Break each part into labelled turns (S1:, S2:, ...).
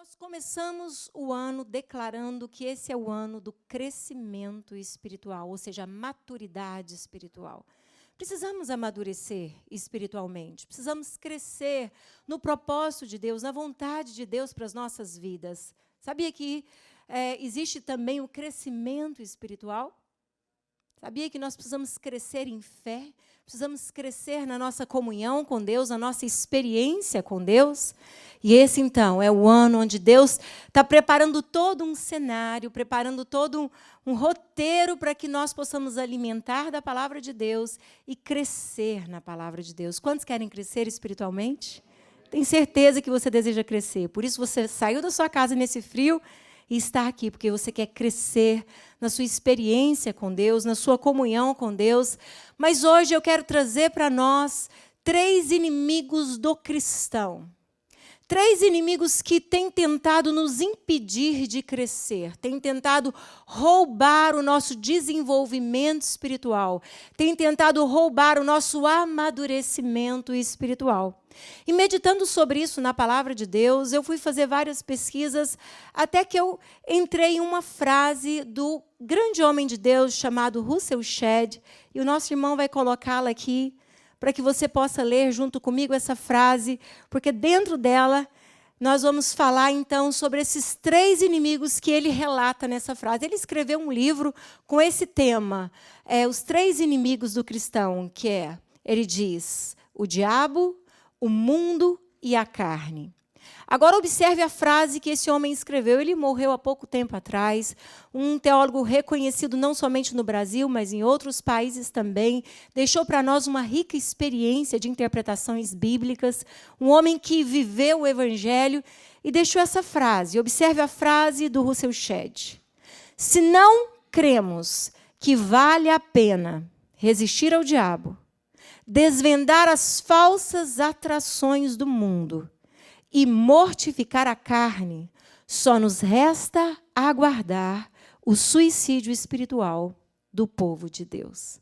S1: Nós começamos o ano declarando que esse é o ano do crescimento espiritual, ou seja, a maturidade espiritual. Precisamos amadurecer espiritualmente, precisamos crescer no propósito de Deus, na vontade de Deus para as nossas vidas. Sabia que existe também o crescimento espiritual? Sabia que nós precisamos crescer em fé? Precisamos crescer na nossa comunhão com Deus, na nossa experiência com Deus? E esse, então, é o ano onde Deus está preparando todo um cenário, preparando todo um roteiro para que nós possamos alimentar da palavra de Deus e crescer na palavra de Deus. Quantos querem crescer espiritualmente? Tenho certeza que você deseja crescer. Por isso você saiu da sua casa nesse frio e está aqui, porque você quer crescer na sua experiência com Deus, na sua comunhão com Deus. Mas hoje eu quero trazer para nós 3 inimigos do cristão. 3 inimigos que têm tentado nos impedir de crescer, têm tentado roubar o nosso desenvolvimento espiritual, têm tentado roubar o nosso amadurecimento espiritual. E meditando sobre isso na palavra de Deus, eu fui fazer várias pesquisas, até que eu entrei em uma frase do grande homem de Deus chamado Russell Shedd, e o nosso irmão vai colocá-la aqui, para que você possa ler junto comigo essa frase, porque dentro dela nós vamos falar, então, sobre esses 3 inimigos que ele relata nessa frase. Ele escreveu um livro com esse tema, os 3 inimigos do cristão, que ele diz, o diabo, o mundo e a carne. Agora, observe a frase que esse homem escreveu. Ele morreu há pouco tempo atrás, um teólogo reconhecido não somente no Brasil, mas em outros países também. Deixou para nós uma rica experiência de interpretações bíblicas, um homem que viveu o Evangelho e deixou essa frase. Observe a frase do Russell Shedd. Se não cremos que vale a pena resistir ao diabo, desvendar as falsas atrações do mundo e mortificar a carne, só nos resta aguardar o suicídio espiritual do povo de Deus.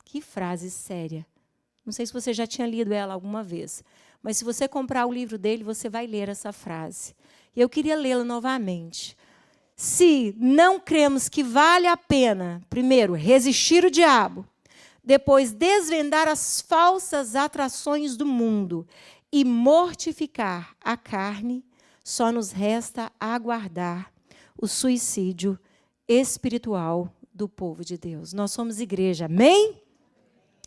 S1: Que frase séria. Não sei se você já tinha lido ela alguma vez, mas se você comprar o livro dele, você vai ler essa frase. E eu queria lê-la novamente. Se não cremos que vale a pena, primeiro, resistir o diabo, depois desvendar as falsas atrações do mundo e mortificar a carne, só nos resta aguardar o suicídio espiritual do povo de Deus. Nós somos igreja, amém?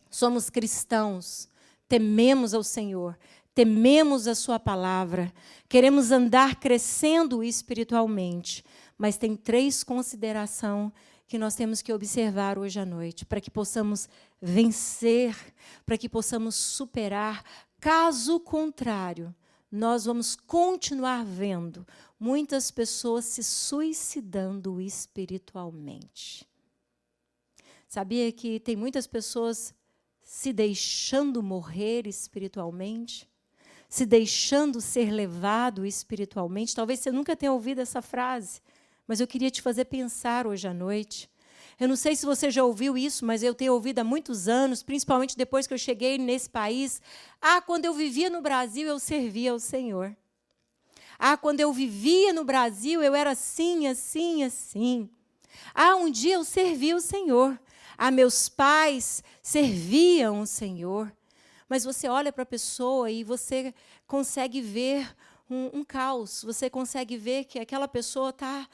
S1: Somos cristãos, tememos ao Senhor, tememos a sua palavra, queremos andar crescendo espiritualmente, mas tem 3 considerações que nós temos que observar hoje à noite, para que possamos vencer, para que possamos superar. Caso contrário, nós vamos continuar vendo muitas pessoas se suicidando espiritualmente. Sabia que tem muitas pessoas se deixando morrer espiritualmente? Se deixando ser levado espiritualmente? Talvez você nunca tenha ouvido essa frase, mas eu queria te fazer pensar hoje à noite. Eu não sei se você já ouviu isso, mas eu tenho ouvido há muitos anos, principalmente depois que eu cheguei nesse país. Quando eu vivia no Brasil, eu servia ao Senhor. Quando eu vivia no Brasil, eu era assim, assim, assim. Um dia eu servi o Senhor. Meus pais serviam o Senhor. Mas você olha para a pessoa e você consegue ver um caos. Você consegue ver que aquela pessoa está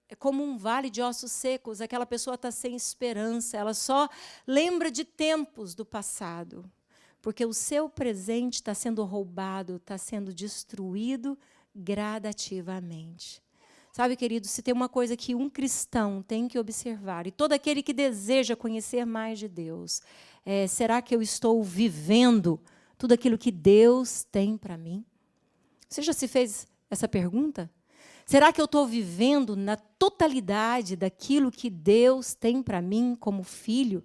S1: é como um vale de ossos secos, aquela pessoa está sem esperança, ela só lembra de tempos do passado, porque o seu presente está sendo roubado, está sendo destruído gradativamente. Sabe, querido, se tem uma coisa que um cristão tem que observar, e todo aquele que deseja conhecer mais de Deus, será que eu estou vivendo tudo aquilo que Deus tem para mim? Você já se fez essa pergunta? Será que eu estou vivendo na totalidade daquilo que Deus tem para mim como filho?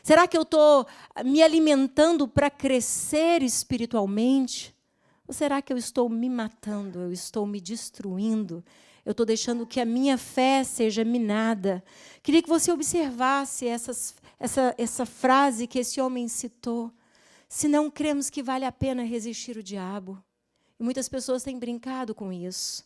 S1: Será que eu estou me alimentando para crescer espiritualmente? Ou será que eu estou me matando, eu estou me destruindo? Eu estou deixando que a minha fé seja minada? Queria que você observasse essa frase que esse homem citou. Se não cremos que vale a pena resistir o diabo, E muitas pessoas têm brincado com isso.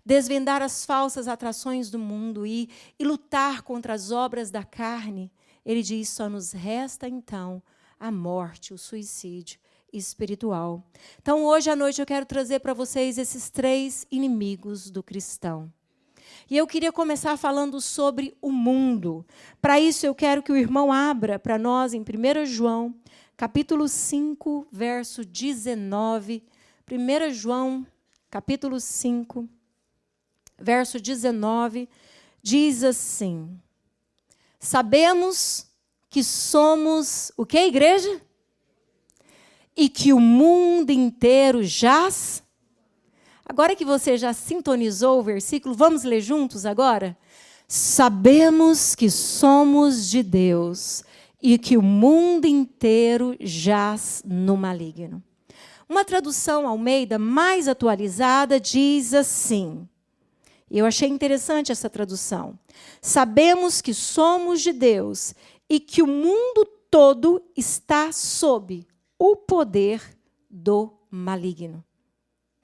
S1: Desvendar as falsas atrações do mundo e lutar contra as obras da carne. Ele diz, só nos resta, então, a morte, o suicídio espiritual. Então, hoje à noite, eu quero trazer para vocês esses 3 inimigos do cristão. E eu queria começar falando sobre o mundo. Para isso, eu quero que o irmão abra para nós em 1 João, capítulo 5, verso 19. 1 João, capítulo 5, verso 19, diz assim: sabemos que somos o que, igreja? E que o mundo inteiro jaz. Agora que você já sintonizou o versículo, vamos ler juntos agora? Sabemos que somos de Deus e que o mundo inteiro jaz no maligno. Uma tradução Almeida mais atualizada diz assim, e eu achei interessante essa tradução: sabemos que somos de Deus e que o mundo todo está sob o poder do maligno.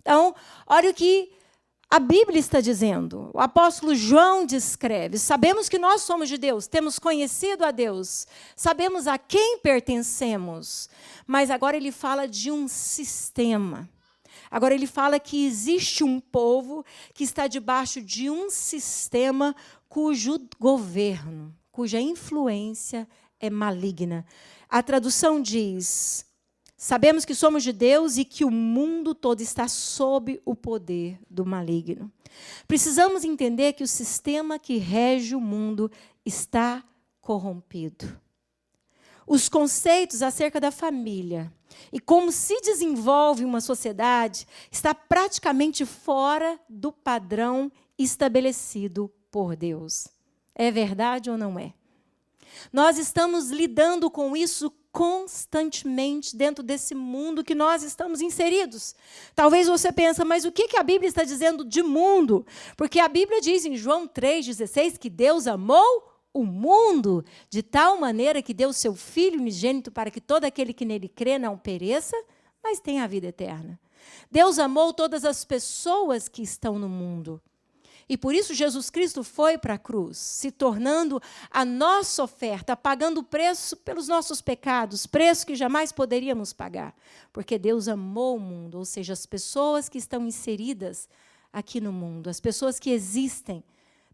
S1: Então, olha o que a Bíblia está dizendo. O apóstolo João descreve: sabemos que nós somos de Deus, temos conhecido a Deus, sabemos a quem pertencemos, mas agora ele fala de um sistema. Agora ele fala que existe um povo que está debaixo de um sistema cujo governo, cuja influência é maligna. A tradução diz: sabemos que somos de Deus e que o mundo todo está sob o poder do maligno. Precisamos entender que o sistema que rege o mundo está corrompido. Os conceitos acerca da família e como se desenvolve uma sociedade está praticamente fora do padrão estabelecido por Deus. É verdade ou não é? Nós estamos lidando com isso constantemente dentro desse mundo que nós estamos inseridos. Talvez você pense, mas o que a Bíblia está dizendo de mundo? Porque a Bíblia diz em João 3,16 que Deus amou o mundo de tal maneira que deu o seu Filho unigênito para que todo aquele que nele crê não pereça, mas tenha a vida eterna. Deus amou todas as pessoas que estão no mundo. E por isso Jesus Cristo foi para a cruz, se tornando a nossa oferta, pagando o preço pelos nossos pecados, preço que jamais poderíamos pagar. Porque Deus amou o mundo, ou seja, as pessoas que estão inseridas aqui no mundo, as pessoas que existem.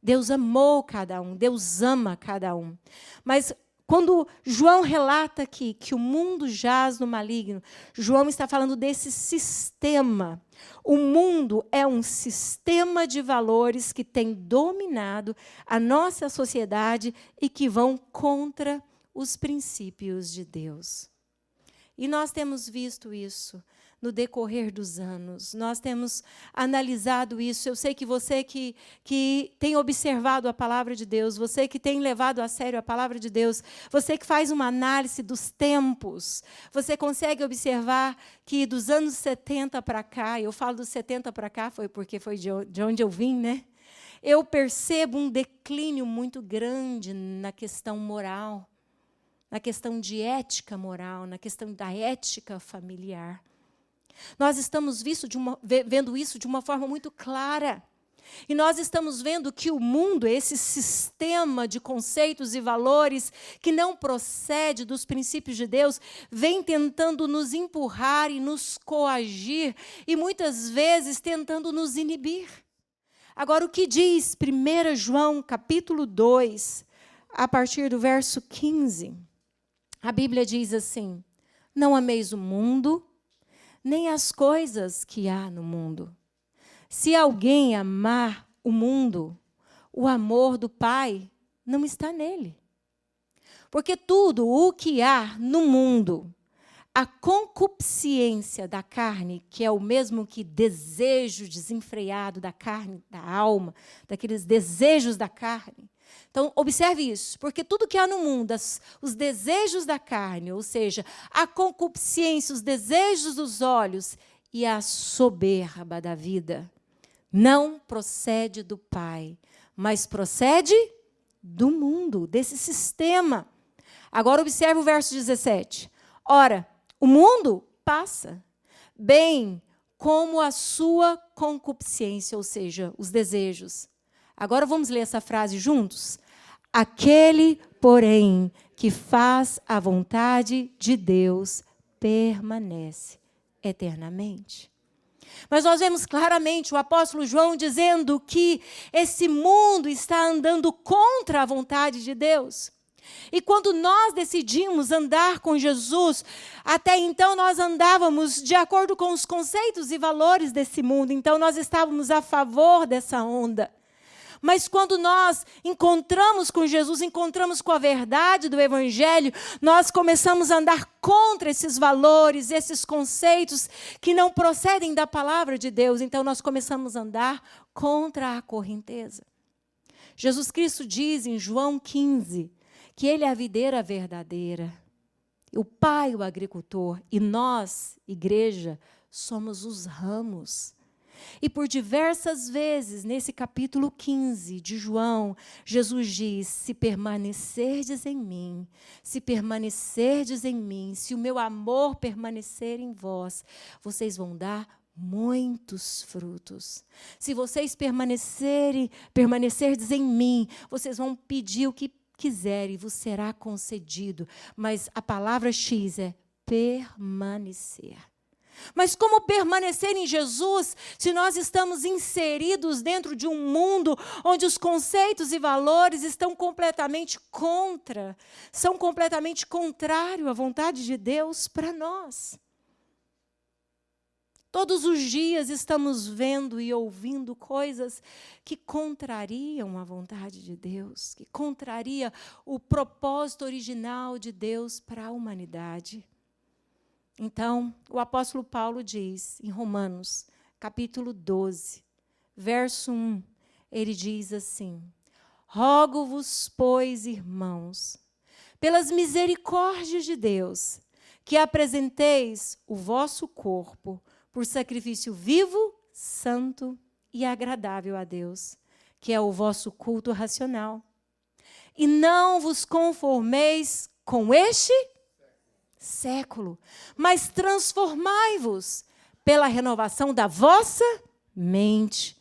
S1: Deus amou cada um, Deus ama cada um. Mas quando João relata aqui que o mundo jaz no maligno, João está falando desse sistema. O mundo é um sistema de valores que tem dominado a nossa sociedade e que vão contra os princípios de Deus. E nós temos visto isso no decorrer dos anos. Nós temos analisado isso. Eu sei que você que tem observado a palavra de Deus, você que tem levado a sério a palavra de Deus, você que faz uma análise dos tempos, você consegue observar que dos anos 70 para cá, eu falo dos 70 para cá, porque foi de onde eu vim, né? Eu percebo um declínio muito grande na questão moral, na questão de ética moral, na questão da ética familiar. Nós estamos vendo isso de uma forma muito clara. E nós estamos vendo que o mundo, esse sistema de conceitos e valores que não procede dos princípios de Deus, vem tentando nos empurrar e nos coagir e muitas vezes tentando nos inibir. Agora, o que diz 1 João, capítulo 2, a partir do verso 15? A Bíblia diz assim: não ameis o mundo, nem as coisas que há no mundo. Se alguém amar o mundo, o amor do Pai não está nele. Porque tudo o que há no mundo, a concupiscência da carne, que é o mesmo que desejo desenfreado da carne, da alma, daqueles desejos da carne. Então, observe isso, porque tudo que há no mundo, os desejos da carne, ou seja, a concupiscência, os desejos dos olhos e a soberba da vida, não procede do Pai, mas procede do mundo, desse sistema. Agora, observe o verso 17. Ora, o mundo passa, bem como a sua concupiscência, ou seja, os desejos. Agora vamos ler essa frase juntos? Aquele, porém, que faz a vontade de Deus permanece eternamente. Mas nós vemos claramente o apóstolo João dizendo que esse mundo está andando contra a vontade de Deus. E quando nós decidimos andar com Jesus, até então nós andávamos de acordo com os conceitos e valores desse mundo, então nós estávamos a favor dessa onda. Mas quando nós encontramos com Jesus, encontramos com a verdade do Evangelho, nós começamos a andar contra esses valores, esses conceitos que não procedem da palavra de Deus. Então nós começamos a andar contra a correnteza. Jesus Cristo diz em João 15 que Ele é a videira verdadeira, o Pai o agricultor, e nós, igreja, somos os ramos. E por diversas vezes, nesse capítulo 15 de João, Jesus diz, se permanecerdes em mim, se permanecerdes em mim, se o meu amor permanecer em vós, vocês vão dar muitos frutos. Se vocês permanecerdes em mim, vocês vão pedir o que quiserem e vos será concedido. Mas a palavra X é permanecer. Mas como permanecer em Jesus se nós estamos inseridos dentro de um mundo onde os conceitos e valores estão completamente são completamente contrários à vontade de Deus para nós? Todos os dias estamos vendo e ouvindo coisas que contrariam a vontade de Deus, que contraria o propósito original de Deus para a humanidade. Então, o apóstolo Paulo diz, em Romanos, capítulo 12, verso 1, ele diz assim, rogo-vos, pois, irmãos, pelas misericórdias de Deus, que apresenteis o vosso corpo por sacrifício vivo, santo e agradável a Deus, que é o vosso culto racional. E não vos conformeis com este século, mas transformai-vos pela renovação da vossa mente,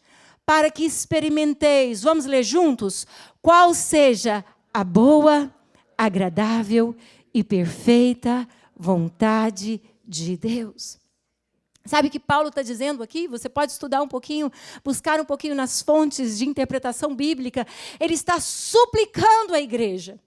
S1: para que experimenteis, vamos ler juntos, qual seja a boa, agradável e perfeita vontade de Deus. Sabe o que Paulo está dizendo aqui? Você pode estudar um pouquinho, buscar um pouquinho nas fontes de interpretação bíblica. Ele está suplicando à igreja.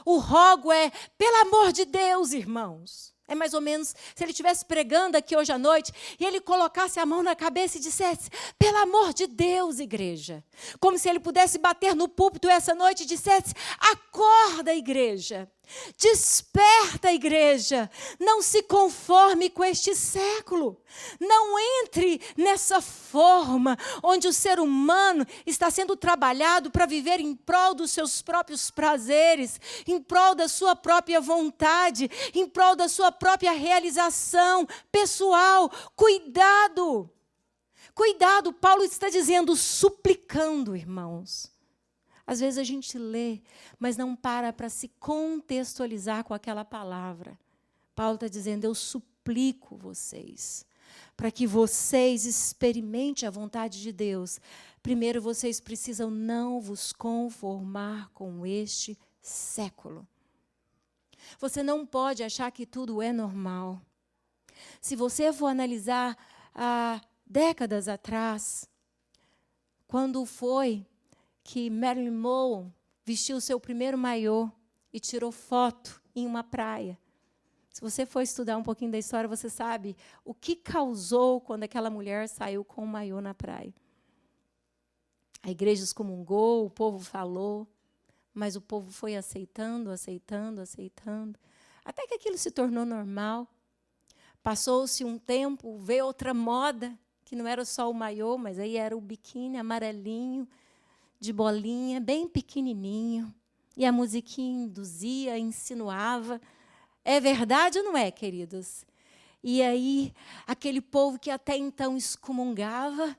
S1: O rogo é, pelo amor de Deus, irmãos. É mais ou menos se ele estivesse pregando aqui hoje à noite e ele colocasse a mão na cabeça e dissesse, pelo amor de Deus, igreja. Como se ele pudesse bater no púlpito essa noite e dissesse, acorda, igreja. Desperta, igreja, não se conforme com este século, não entre nessa forma onde o ser humano está sendo trabalhado para viver em prol dos seus próprios prazeres, em prol da sua própria vontade, em prol da sua própria realização pessoal. Cuidado, cuidado, Paulo está dizendo, suplicando, irmãos. Às vezes a gente lê, mas não para se contextualizar com aquela palavra. Paulo está dizendo, eu suplico vocês, para que vocês experimentem a vontade de Deus. Primeiro, vocês precisam não vos conformar com este século. Você não pode achar que tudo é normal. Se você for analisar há décadas atrás, quando foi que Marilyn Monroe vestiu o seu primeiro maiô e tirou foto em uma praia. Se você for estudar um pouquinho da história, você sabe o que causou quando aquela mulher saiu com o maiô na praia. A igreja excomungou, o povo falou, mas o povo foi aceitando, até que aquilo se tornou normal. Passou-se um tempo, veio outra moda, que não era só o maiô, mas aí era o biquíni amarelinho, de bolinha, bem pequenininho, e a musiquinha induzia, insinuava. É verdade ou não é, queridos? E aí, aquele povo que até então excomungava,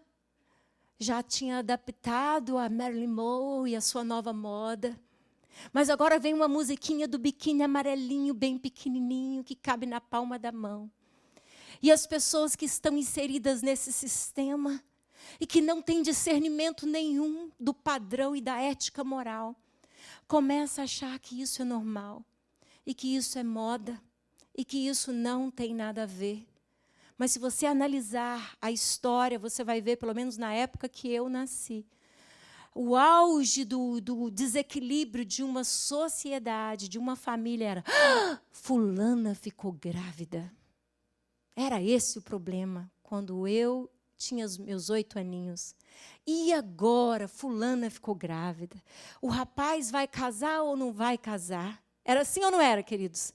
S1: já tinha adaptado a Marilyn Monroe e a sua nova moda. Mas agora vem uma musiquinha do biquíni amarelinho, bem pequenininho, que cabe na palma da mão. E as pessoas que estão inseridas nesse sistema e que não têm discernimento nenhum do padrão e da ética moral, começam a achar que isso é normal, e que isso é moda, e que isso não tem nada a ver. Mas se você analisar a história, você vai ver, pelo menos na época que eu nasci, o auge do desequilíbrio de uma sociedade, de uma família, era: fulana ficou grávida. Era esse o problema, quando eu tinha os meus 8 aninhos. E agora, fulana ficou grávida. O rapaz vai casar ou não vai casar? Era assim ou não era, queridos?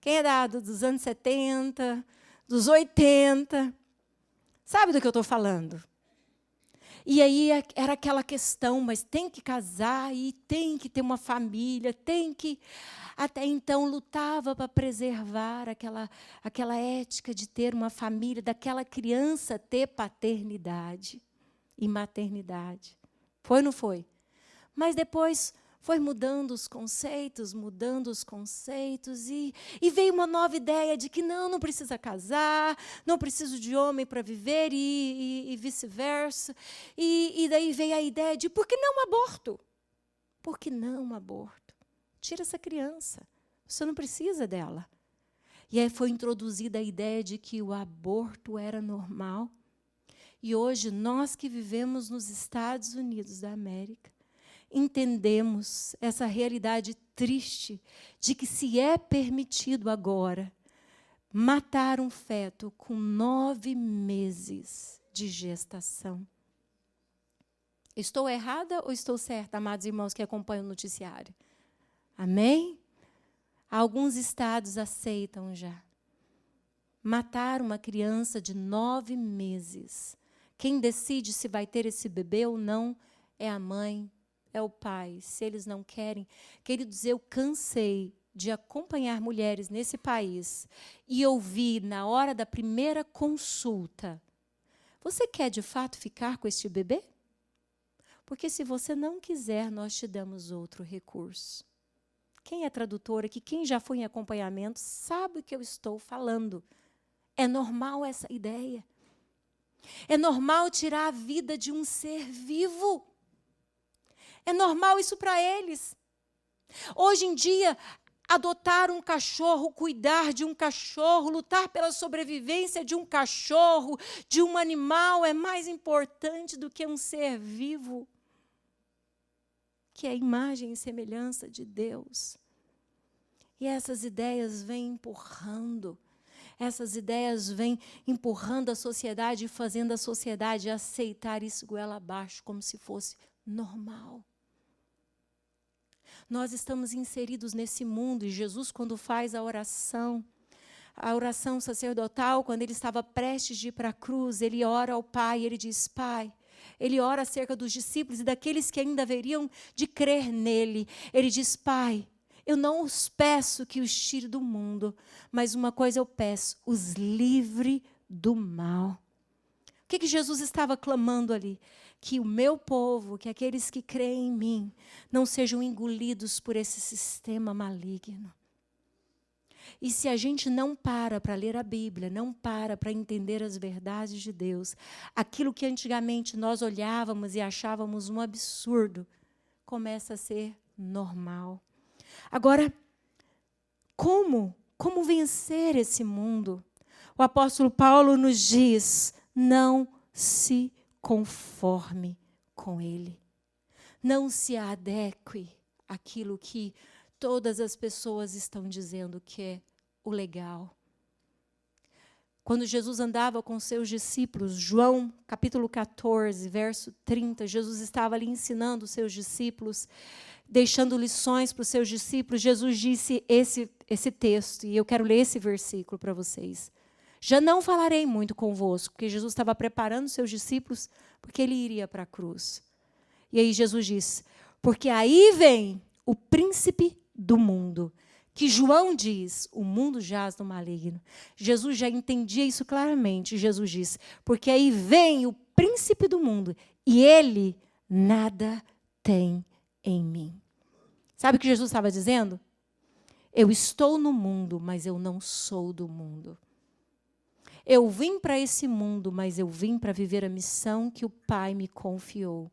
S1: Quem é dos anos 70, dos 80, sabe do que eu estou falando? E aí era aquela questão, mas tem que casar e tem que ter uma família, tem que... Até então lutava para preservar aquela ética de ter uma família, daquela criança ter paternidade e maternidade. Foi ou não foi? Mas depois foi mudando os conceitos, e veio uma nova ideia de que não precisa casar, não preciso de homem para viver, e vice-versa. E daí veio a ideia de: por que não aborto? Por que não aborto? Tira essa criança, você não precisa dela. E aí foi introduzida a ideia de que o aborto era normal. E hoje, nós que vivemos nos Estados Unidos da América, entendemos essa realidade triste de que se é permitido agora matar um feto com 9 meses de gestação. Estou errada ou estou certa, amados irmãos que acompanham o noticiário? Amém? Alguns estados aceitam já matar uma criança de 9 meses. Quem decide se vai ter esse bebê ou não é a mãe, é o pai. Se eles não querem, queridos, eu cansei de acompanhar mulheres nesse país e ouvir na hora da primeira consulta: você quer de fato ficar com este bebê? Porque se você não quiser, nós te damos outro recurso. Quem é tradutor aqui, quem já foi em acompanhamento, sabe o que eu estou falando. É normal essa ideia. É normal tirar a vida de um ser vivo. É normal isso para eles. Hoje em dia, adotar um cachorro, cuidar de um cachorro, lutar pela sobrevivência de um cachorro, de um animal, é mais importante do que um ser vivo, que é a imagem e semelhança de Deus. E essas ideias vêm empurrando. Essas ideias vêm empurrando a sociedade e fazendo a sociedade aceitar isso goela abaixo, como se fosse normal. Nós estamos inseridos nesse mundo, e Jesus, quando faz a oração sacerdotal, quando ele estava prestes de ir para a cruz, ele ora ao Pai, ele diz: Pai, ele ora acerca dos discípulos e daqueles que ainda haveriam de crer nele. Ele diz: Pai, eu não os peço que os tire do mundo, mas uma coisa eu peço: os livre do mal. O que Jesus estava clamando ali? Que o meu povo, que aqueles que creem em mim, não sejam engolidos por esse sistema maligno. E se a gente não para ler a Bíblia, não para entender as verdades de Deus, aquilo que antigamente nós olhávamos e achávamos um absurdo, começa a ser normal. Agora, como vencer esse mundo? O apóstolo Paulo nos diz: não se conforme com ele. Não se adeque àquilo que todas as pessoas estão dizendo que é o legal. Quando Jesus andava com seus discípulos, João, capítulo 14, verso 30, Jesus estava ali ensinando os seus discípulos, deixando lições para os seus discípulos. Jesus disse esse texto, e eu quero ler esse versículo para vocês. Já não falarei muito convosco, porque Jesus estava preparando seus discípulos, porque ele iria para a cruz. E aí Jesus diz: porque aí vem o príncipe do mundo, que João diz: o mundo jaz no maligno. Jesus já entendia isso claramente. Jesus diz: porque aí vem o príncipe do mundo, e ele nada tem em mim. Sabe o que Jesus estava dizendo? Eu estou no mundo, mas eu não sou do mundo. Eu vim para esse mundo, mas eu vim para viver a missão que o Pai me confiou.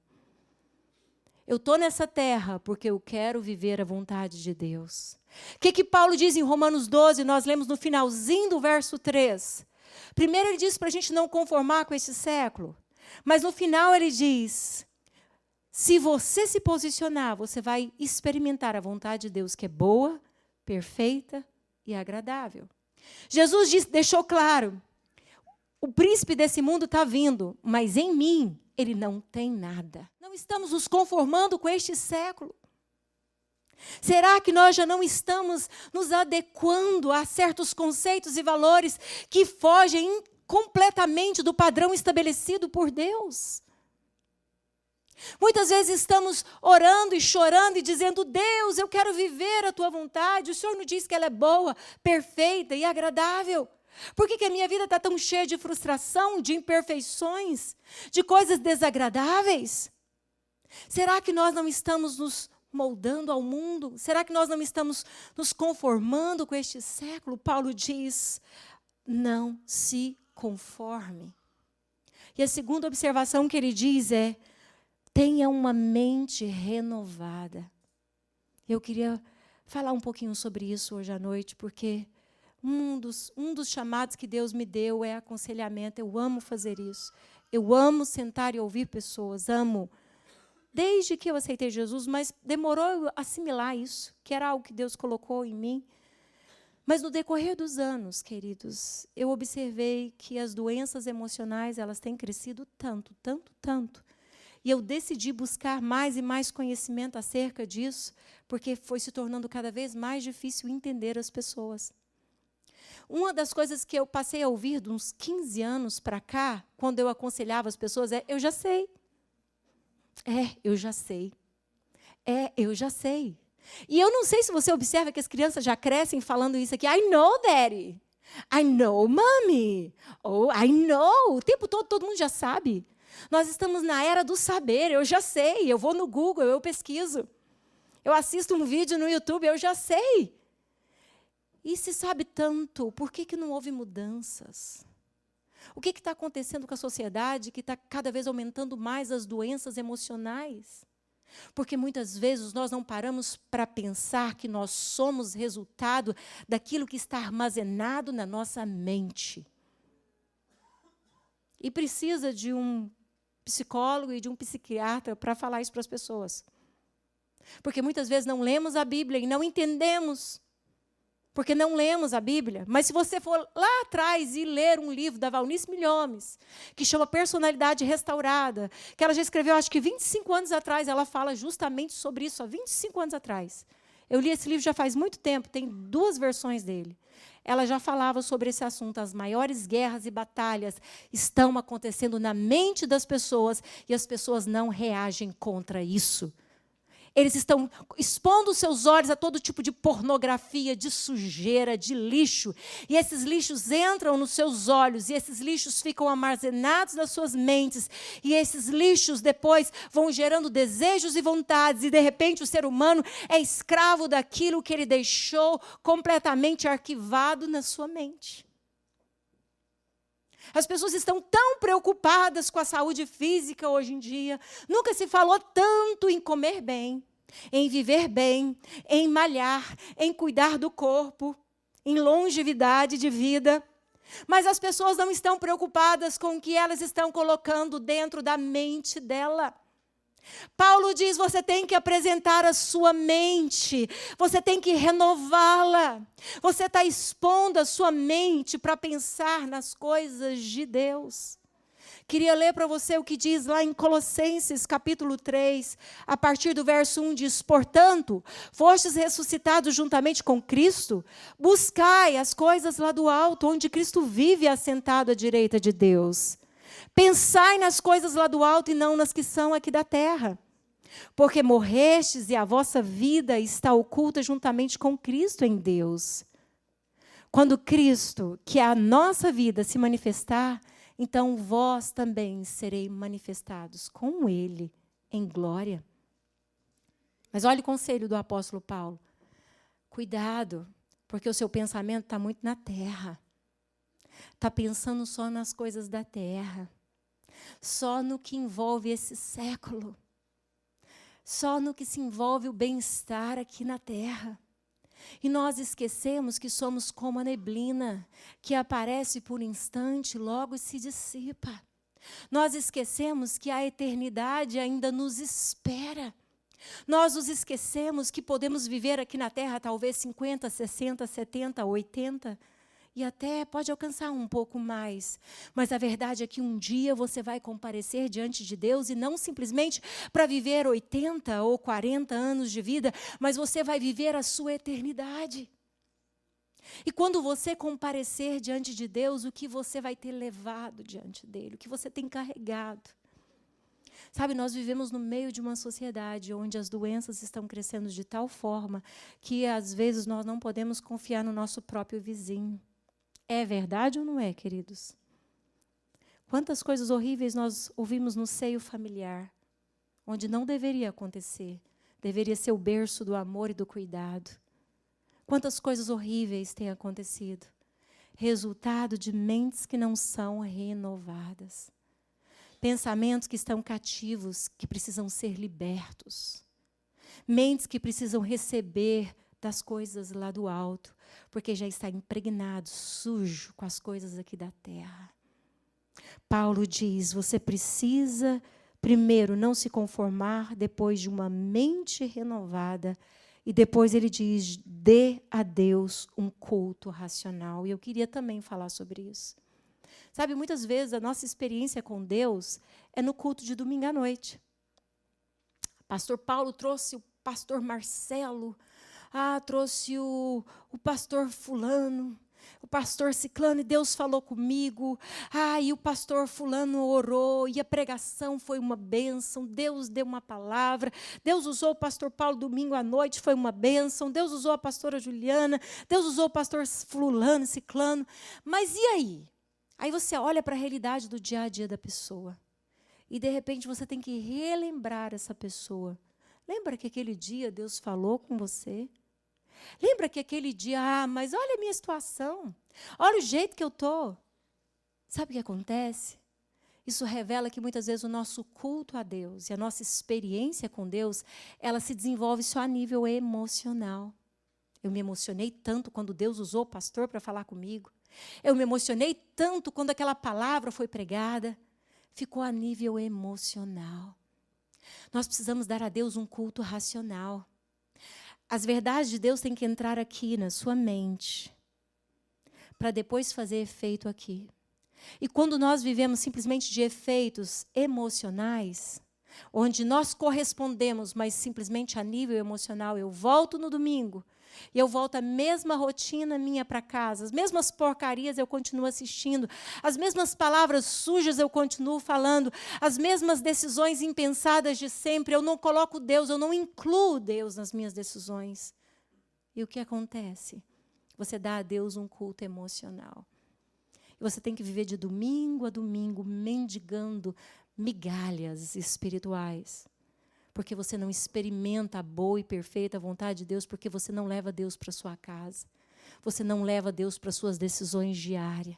S1: Eu estou nessa terra porque eu quero viver a vontade de Deus. O que Paulo diz em Romanos 12? Nós lemos no finalzinho do verso 3. Primeiro ele diz para a gente não conformar com esse século. Mas no final ele diz, se você se posicionar, você vai experimentar a vontade de Deus, que é boa, perfeita e agradável. Jesus deixou claro, o príncipe desse mundo está vindo, mas em mim ele não tem nada. Não estamos nos conformando com este século. Será que nós já não estamos nos adequando a certos conceitos e valores que fogem completamente do padrão estabelecido por Deus? Muitas vezes estamos orando e chorando e dizendo, Deus, eu quero viver a tua vontade. O Senhor nos diz que ela é boa, perfeita e agradável. Por que a minha vida está tão cheia de frustração, de imperfeições, de coisas desagradáveis? Será que nós não estamos nos moldando ao mundo? Será que nós não estamos nos conformando com este século? Paulo diz, não se conforme. E a segunda observação que ele diz é, tenha uma mente renovada. Eu queria falar um pouquinho sobre isso hoje à noite, porque um dos chamados que Deus me deu é aconselhamento. Eu amo fazer isso. Eu amo sentar e ouvir pessoas, amo. Desde que eu aceitei Jesus, mas demorou eu assimilar isso, que era algo que Deus colocou em mim. Mas no decorrer dos anos, queridos, eu observei que as doenças emocionais, elas têm crescido tanto, tanto, tanto. E eu decidi buscar mais e mais conhecimento acerca disso, porque foi se tornando cada vez mais difícil entender as pessoas. Uma das coisas que eu passei a ouvir de uns 15 anos para cá, quando eu aconselhava as pessoas, é, eu já sei. Eu já sei. Eu já sei. E eu não sei se você observa que as crianças já crescem falando isso aqui. I know, Daddy. I know, Mommy. Oh, I know. O tempo todo mundo já sabe. Nós estamos na era do saber. Eu já sei. Eu vou no Google, eu pesquiso. Eu assisto um vídeo no YouTube, eu já sei. E se sabe tanto, por que não houve mudanças? O que está acontecendo com a sociedade que está cada vez aumentando mais as doenças emocionais? Porque muitas vezes nós não paramos para pensar que nós somos resultado daquilo que está armazenado na nossa mente. E precisa de um psicólogo e de um psiquiatra para falar isso para as pessoas. Porque muitas vezes não lemos a Bíblia e não entendemos. Porque não lemos a Bíblia. Mas se você for lá atrás e ler um livro da Valnice Milhomes, que chama Personalidade Restaurada, que ela já escreveu, acho que 25 anos atrás, ela fala justamente sobre isso, há 25 anos atrás. Eu li esse livro já faz muito tempo, tem 2 versões dele. Ela já falava sobre esse assunto. As maiores guerras e batalhas estão acontecendo na mente das pessoas e as pessoas não reagem contra isso. Eles estão expondo seus olhos a todo tipo de pornografia, de sujeira, de lixo. E esses lixos entram nos seus olhos, e esses lixos ficam armazenados nas suas mentes. E esses lixos depois vão gerando desejos e vontades. E, de repente, o ser humano é escravo daquilo que ele deixou completamente arquivado na sua mente. As pessoas estão tão preocupadas com a saúde física hoje em dia. Nunca se falou tanto em comer bem, em viver bem, em malhar, em cuidar do corpo, em longevidade de vida. Mas as pessoas não estão preocupadas com o que elas estão colocando dentro da mente dela. Paulo diz, você tem que apresentar a sua mente, você tem que renová-la. Você está expondo a sua mente para pensar nas coisas de Deus. Queria ler para você o que diz lá em Colossenses, capítulo 3, a partir do verso 1, diz, portanto, fostes ressuscitados juntamente com Cristo, buscai as coisas lá do alto, onde Cristo vive assentado à direita de Deus. Pensai nas coisas lá do alto e não nas que são aqui da terra. Porque morrestes e a vossa vida está oculta juntamente com Cristo em Deus. Quando Cristo, que é a nossa vida, se manifestar, então vós também sereis manifestados com Ele em glória. Mas olha o conselho do apóstolo Paulo. Cuidado, porque o seu pensamento está muito na terra. está pensando só nas coisas da terra, só no que envolve esse século, só no que se envolve o bem-estar aqui na terra. E nós esquecemos que somos como a neblina, que aparece por um instante e logo se dissipa. Nós esquecemos que a eternidade ainda nos espera. Nós nos esquecemos que podemos viver aqui na terra talvez 50, 60, 70, 80, e até pode alcançar um pouco mais. Mas a verdade é que um dia você vai comparecer diante de Deus, e não simplesmente para viver 80 ou 40 anos de vida, mas você vai viver a sua eternidade. E quando você comparecer diante de Deus, o que você vai ter levado diante dele, o que você tem carregado. Sabe, nós vivemos no meio de uma sociedade onde as doenças estão crescendo de tal forma que, às vezes, nós não podemos confiar no nosso próprio vizinho. É verdade ou não é, queridos? Quantas coisas horríveis nós ouvimos no seio familiar, onde não deveria acontecer, deveria ser o berço do amor e do cuidado. Quantas coisas horríveis têm acontecido, resultado de mentes que não são renovadas. Pensamentos que estão cativos, que precisam ser libertos. Mentes que precisam receber das coisas lá do alto, porque já está impregnado, sujo com as coisas aqui da terra. Paulo diz, você precisa, primeiro, não se conformar, depois de uma mente renovada, e depois ele diz, dê a Deus um culto racional. E eu queria também falar sobre isso. Sabe, muitas vezes a nossa experiência com Deus é no culto de domingo à noite. Pastor Paulo trouxe o pastor Marcelo, trouxe o pastor fulano, o pastor ciclano, e Deus falou comigo. E o pastor fulano orou, e a pregação foi uma bênção. Deus deu uma palavra. Deus usou o pastor Paulo domingo à noite, foi uma bênção. Deus usou a pastora Juliana. Deus usou o pastor fulano, ciclano. Mas e aí? Aí você olha para a realidade do dia a dia da pessoa. E, de repente, você tem que relembrar essa pessoa. Lembra que aquele dia Deus falou com você? Lembra que aquele dia, mas olha a minha situação. Olha o jeito que eu estou. Sabe o que acontece? Isso revela que, muitas vezes, o nosso culto a Deus e a nossa experiência com Deus, ela se desenvolve só a nível emocional. Eu me emocionei tanto quando Deus usou o pastor para falar comigo. Eu me emocionei tanto quando aquela palavra foi pregada. Ficou a nível emocional. Nós precisamos dar a Deus um culto racional. As verdades de Deus têm que entrar aqui na sua mente, para depois fazer efeito aqui. E quando nós vivemos simplesmente de efeitos emocionais, onde nós correspondemos, mas simplesmente a nível emocional, eu volto no domingo, e eu volto à mesma rotina minha para casa, as mesmas porcarias eu continuo assistindo, as mesmas palavras sujas eu continuo falando, as mesmas decisões impensadas de sempre, eu não coloco Deus, eu não incluo Deus nas minhas decisões. E o que acontece? Você dá a Deus um culto emocional. E você tem que viver de domingo a domingo, mendigando migalhas espirituais. Porque você não experimenta a boa e perfeita vontade de Deus, porque você não leva Deus para a sua casa. Você não leva Deus para as suas decisões diárias.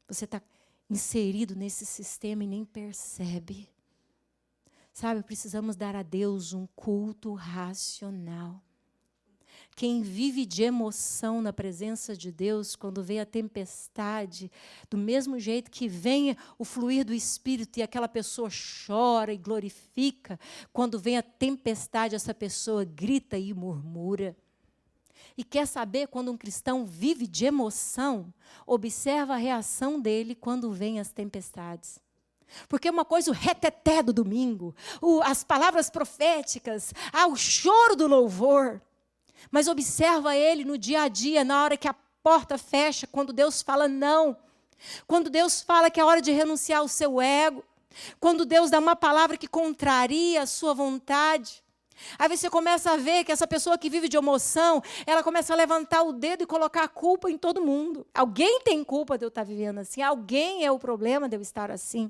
S1: Você está inserido nesse sistema e nem percebe. Sabe, precisamos dar a Deus um culto racional. Quem vive de emoção na presença de Deus, quando vê a tempestade, do mesmo jeito que vem o fluir do Espírito e aquela pessoa chora e glorifica, quando vem a tempestade, essa pessoa grita e murmura. E quer saber, quando um cristão vive de emoção, observa a reação dele quando vem as tempestades. Porque uma coisa, o reteté do domingo, as palavras proféticas, o choro do louvor. Mas observa ele no dia a dia, na hora que a porta fecha, quando Deus fala não. Quando Deus fala que é hora de renunciar ao seu ego. Quando Deus dá uma palavra que contraria a sua vontade. Aí você começa a ver que essa pessoa que vive de emoção, ela começa a levantar o dedo e colocar a culpa em todo mundo. Alguém tem culpa de eu estar vivendo assim. Alguém é o problema de eu estar assim.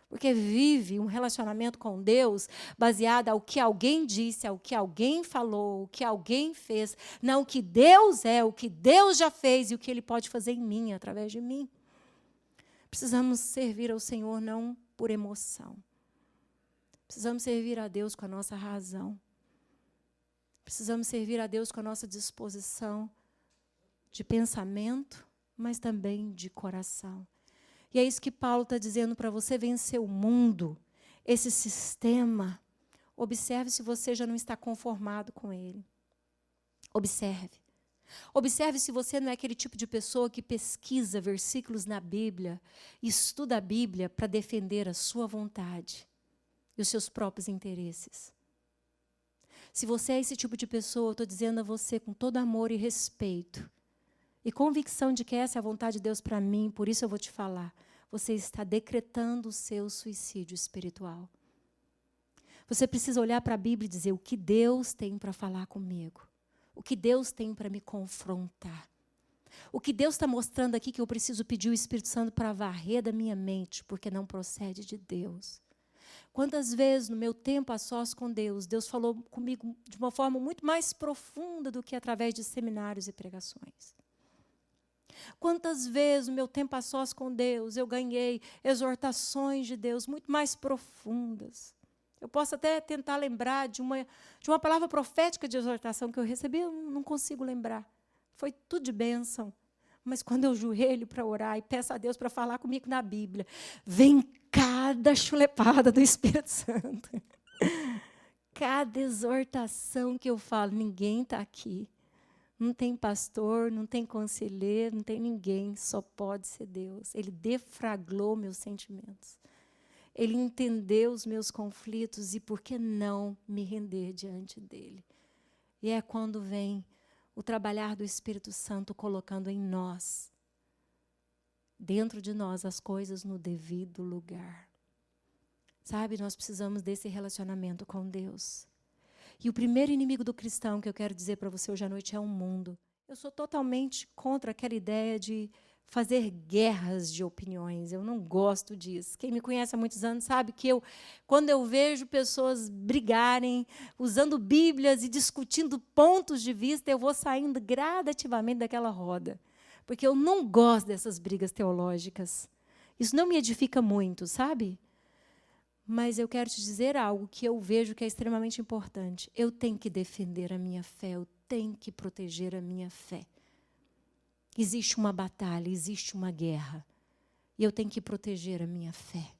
S1: Porque vive um relacionamento com Deus baseado ao que alguém disse, ao que alguém falou, o que alguém fez, não o que Deus é, o que Deus já fez e o que Ele pode fazer em mim, através de mim. Precisamos servir ao Senhor não por emoção. Precisamos servir a Deus com a nossa razão. Precisamos servir a Deus com a nossa disposição de pensamento, mas também de coração. E é isso que Paulo está dizendo para você vencer o mundo, esse sistema. Observe se você já não está conformado com ele. Observe. Observe se você não é aquele tipo de pessoa que pesquisa versículos na Bíblia, estuda a Bíblia para defender a sua vontade e os seus próprios interesses. Se você é esse tipo de pessoa, eu estou dizendo a você com todo amor e respeito, e convicção de que essa é a vontade de Deus para mim, por isso eu vou te falar. Você está decretando o seu suicídio espiritual. Você precisa olhar para a Bíblia e dizer o que Deus tem para falar comigo. O que Deus tem para me confrontar. O que Deus está mostrando aqui que eu preciso pedir o Espírito Santo para varrer da minha mente, porque não procede de Deus. Quantas vezes no meu tempo a sós com Deus, Deus falou comigo de uma forma muito mais profunda do que através de seminários e pregações. Quantas vezes no meu tempo a sós com Deus eu ganhei exortações de Deus muito mais profundas. Eu posso até tentar lembrar de uma palavra profética de exortação que eu recebi, eu não consigo lembrar. Foi tudo de bênção. Mas quando eu joelho para orar e peço a Deus para falar comigo na Bíblia, vem cada chulepada do Espírito Santo. Cada exortação que eu falo, ninguém está aqui. Não tem pastor, não tem conselheiro, não tem ninguém, só pode ser Deus. Ele deflagrou meus sentimentos. Ele entendeu os meus conflitos e por que não me render diante dele? E é quando vem o trabalhar do Espírito Santo colocando em nós, dentro de nós, as coisas no devido lugar. Sabe, nós precisamos desse relacionamento com Deus. E o primeiro inimigo do cristão que eu quero dizer para você hoje à noite é o mundo. Eu sou totalmente contra aquela ideia de fazer guerras de opiniões. Eu não gosto disso. Quem me conhece há muitos anos sabe que quando eu vejo pessoas brigarem, usando Bíblias e discutindo pontos de vista, eu vou saindo gradativamente daquela roda. Porque eu não gosto dessas brigas teológicas. Isso não me edifica muito, sabe? Mas eu quero te dizer algo que eu vejo que é extremamente importante. Eu tenho que defender a minha fé, eu tenho que proteger a minha fé. Existe uma batalha, existe uma guerra. E eu tenho que proteger a minha fé.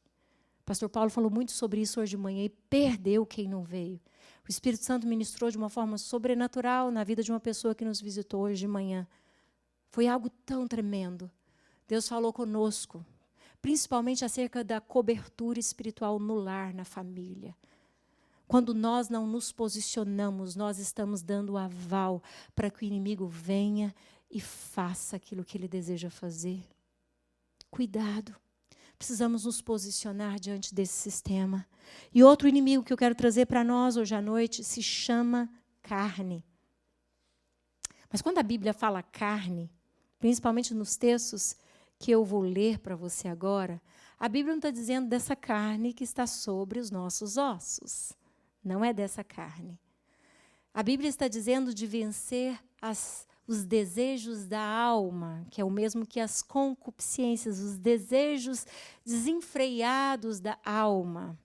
S1: O pastor Paulo falou muito sobre isso hoje de manhã e perdeu quem não veio. O Espírito Santo ministrou de uma forma sobrenatural na vida de uma pessoa que nos visitou hoje de manhã. Foi algo tão tremendo. Deus falou conosco. Principalmente acerca da cobertura espiritual no lar, na família. Quando nós não nos posicionamos, nós estamos dando o aval para que o inimigo venha e faça aquilo que ele deseja fazer. Cuidado. Precisamos nos posicionar diante desse sistema. E outro inimigo que eu quero trazer para nós hoje à noite se chama carne. Mas quando a Bíblia fala carne, principalmente nos textos que eu vou ler para você agora, a Bíblia não está dizendo dessa carne que está sobre os nossos ossos. Não é dessa carne. A Bíblia está dizendo de vencer os desejos da alma, que é o mesmo que as concupiscências, os desejos desenfreados da alma.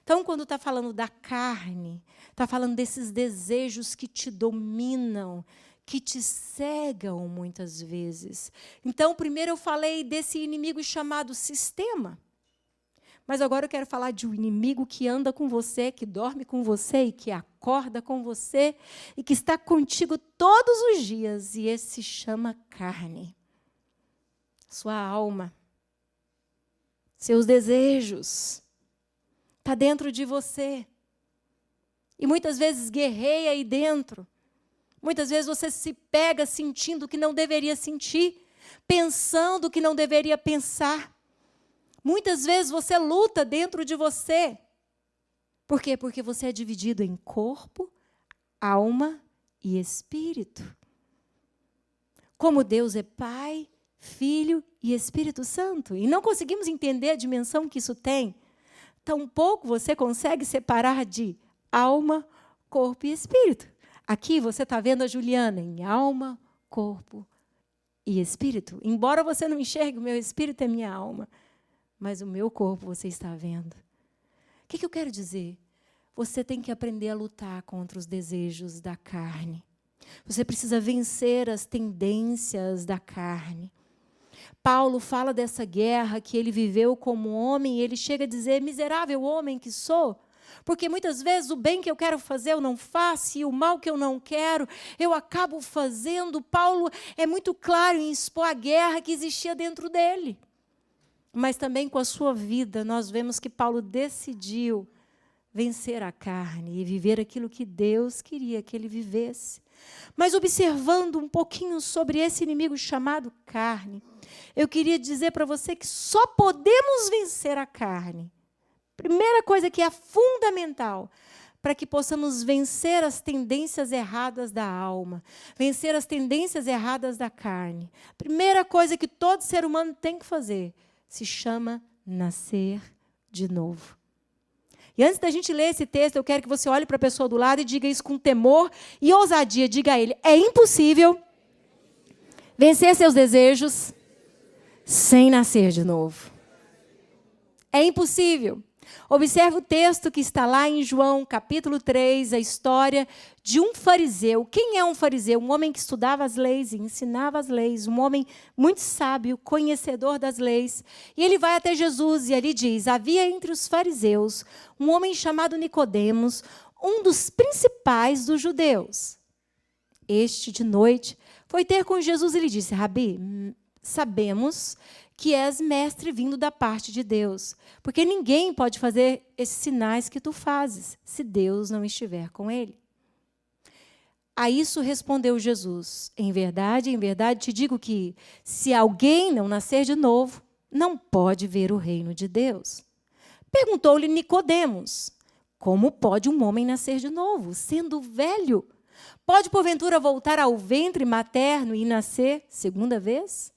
S1: Então, quando está falando da carne, está falando desses desejos que te dominam, que te cegam muitas vezes. Então, primeiro eu falei desse inimigo chamado sistema. Mas agora eu quero falar de um inimigo que anda com você, que dorme com você e que acorda com você e que está contigo todos os dias. E esse se chama carne. Sua alma. Seus desejos. Está dentro de você. E muitas vezes guerreia aí dentro. Muitas vezes você se pega sentindo o que não deveria sentir, pensando o que não deveria pensar. Muitas vezes você luta dentro de você. Por quê? Porque você é dividido em corpo, alma e espírito. Como Deus é Pai, Filho e Espírito Santo. E não conseguimos entender a dimensão que isso tem. tampouco você consegue separar de alma, corpo e espírito. Aqui você está vendo a Juliana em alma, corpo e espírito. Embora você não enxergue, o meu espírito é minha alma, mas o meu corpo você está vendo. O que eu quero dizer? Você tem que aprender a lutar contra os desejos da carne. Você precisa vencer as tendências da carne. Paulo fala dessa guerra que ele viveu como homem, e ele chega a dizer, miserável homem que sou, porque muitas vezes o bem que eu quero fazer eu não faço, e o mal que eu não quero, eu acabo fazendo. Paulo é muito claro em expor a guerra que existia dentro dele. Mas também com a sua vida, nós vemos que Paulo decidiu vencer a carne e viver aquilo que Deus queria que ele vivesse. Mas observando um pouquinho sobre esse inimigo chamado carne, eu queria dizer para você que só podemos vencer a carne. Primeira coisa que é fundamental para que possamos vencer as tendências erradas da alma, vencer as tendências erradas da carne. Primeira coisa que todo ser humano tem que fazer se chama nascer de novo. E antes da gente ler esse texto, eu quero que você olhe para a pessoa do lado e diga isso com temor e ousadia. Diga a ele, é impossível vencer seus desejos sem nascer de novo. É impossível. Observe o texto que está lá em João, capítulo 3, a história de um fariseu. Quem é um fariseu? Um homem que estudava as leis e ensinava as leis, um homem muito sábio, conhecedor das leis. E ele vai até Jesus e ali diz, havia entre os fariseus um homem chamado Nicodemos, um dos principais dos judeus. Este, de noite, foi ter com Jesus e lhe disse, Rabi, sabemos que és mestre vindo da parte de Deus, porque ninguém pode fazer esses sinais que tu fazes, se Deus não estiver com ele. A isso respondeu Jesus, em verdade te digo que, se alguém não nascer de novo, não pode ver o reino de Deus. Perguntou-lhe Nicodemos, como pode um homem nascer de novo, sendo velho? Pode, porventura, voltar ao ventre materno e nascer segunda vez?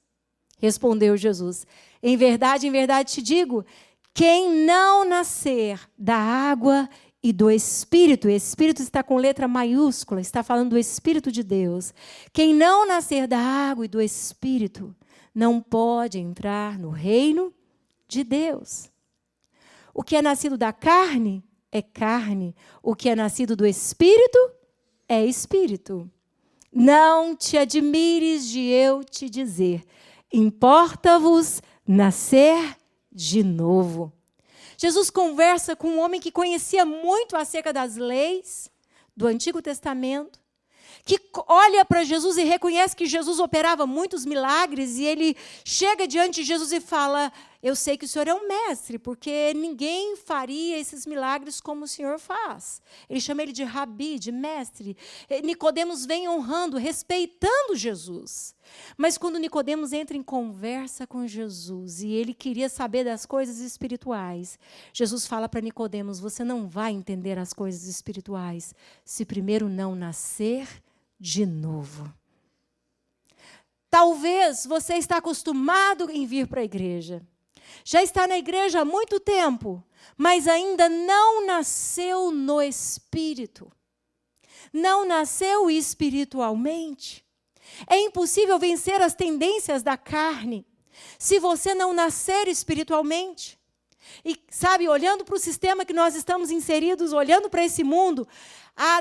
S1: Respondeu Jesus, em verdade te digo, quem não nascer da água e do Espírito, Espírito está com letra maiúscula, está falando do Espírito de Deus, quem não nascer da água e do Espírito, não pode entrar no reino de Deus. O que é nascido da carne é carne, o que é nascido do Espírito é Espírito. Não te admires de eu te dizer, importa-vos nascer de novo. Jesus conversa com um homem que conhecia muito acerca das leis do Antigo Testamento, que olha para Jesus e reconhece que Jesus operava muitos milagres, e ele chega diante de Jesus e fala, eu sei que o Senhor é um mestre, porque ninguém faria esses milagres como o Senhor faz. Ele chama ele de rabi, de mestre. Nicodemos vem honrando, respeitando Jesus. Mas quando Nicodemos entra em conversa com Jesus e ele queria saber das coisas espirituais, Jesus fala para Nicodemos, você não vai entender as coisas espirituais se primeiro não nascer de novo. Talvez você está acostumado em vir para a igreja. Já está na igreja há muito tempo, mas ainda não nasceu no Espírito. Não nasceu espiritualmente. É impossível vencer as tendências da carne se você não nascer espiritualmente. E, sabe, olhando para o sistema que nós estamos inseridos, olhando para esse mundo,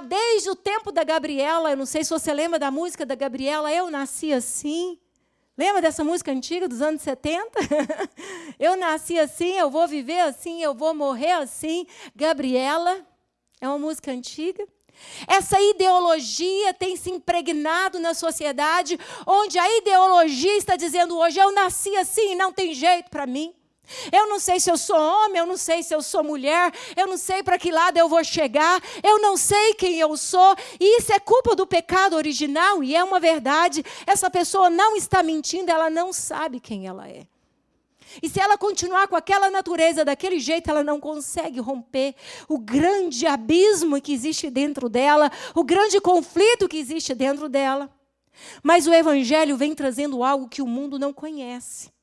S1: desde o tempo da Gabriela, eu não sei se você lembra da música da Gabriela, Eu Nasci Assim. Lembra dessa música antiga dos anos 70? Eu nasci assim, eu vou viver assim, eu vou morrer assim. Gabriela, é uma música antiga. Essa ideologia tem se impregnado na sociedade, onde a ideologia está dizendo hoje, eu nasci assim, não tem jeito para mim. Eu não sei se eu sou homem, eu não sei se eu sou mulher, eu não sei para que lado eu vou chegar, eu não sei quem eu sou, e isso é culpa do pecado original, e é uma verdade. Essa pessoa não está mentindo, ela não sabe quem ela é. E se ela continuar com aquela natureza daquele jeito, ela não consegue romper o grande abismo que existe dentro dela, o grande conflito que existe dentro dela. Mas o Evangelho vem trazendo algo que o mundo não conhece.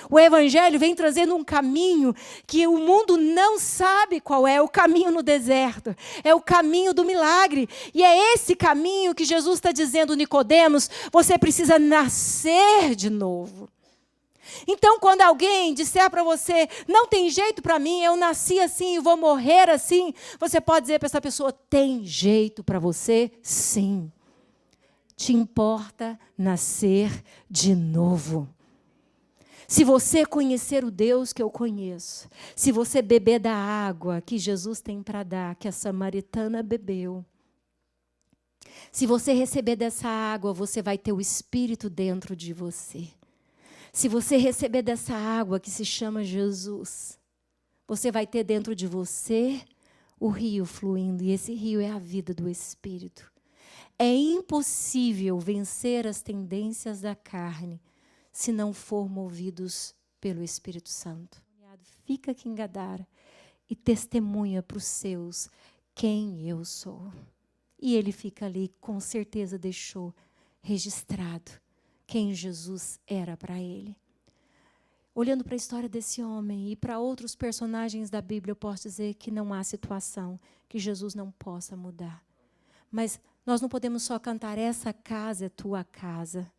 S1: O Evangelho vem trazendo um caminho que o mundo não sabe qual é, o caminho no deserto. É o caminho do milagre. E é esse caminho que Jesus está dizendo, Nicodemos, você precisa nascer de novo. Então, quando alguém disser para você, não tem jeito para mim, eu nasci assim e vou morrer assim, você pode dizer para essa pessoa, tem jeito para você? Sim. Te importa nascer de novo. Se você conhecer o Deus que eu conheço, se você beber da água que Jesus tem para dar, que a samaritana bebeu, se você receber dessa água, você vai ter o Espírito dentro de você. Se você receber dessa água que se chama Jesus, você vai ter dentro de você o rio fluindo, e esse rio é a vida do Espírito. É impossível vencer as tendências da carne se não for movidos pelo Espírito Santo. Fica aqui em Gadara e testemunha para os seus quem eu sou. E ele fica ali, com certeza deixou registrado quem Jesus era para ele. Olhando para a história desse homem e para outros personagens da Bíblia, eu posso dizer que não há situação que Jesus não possa mudar. Mas nós não podemos só cantar, essa casa é tua casa.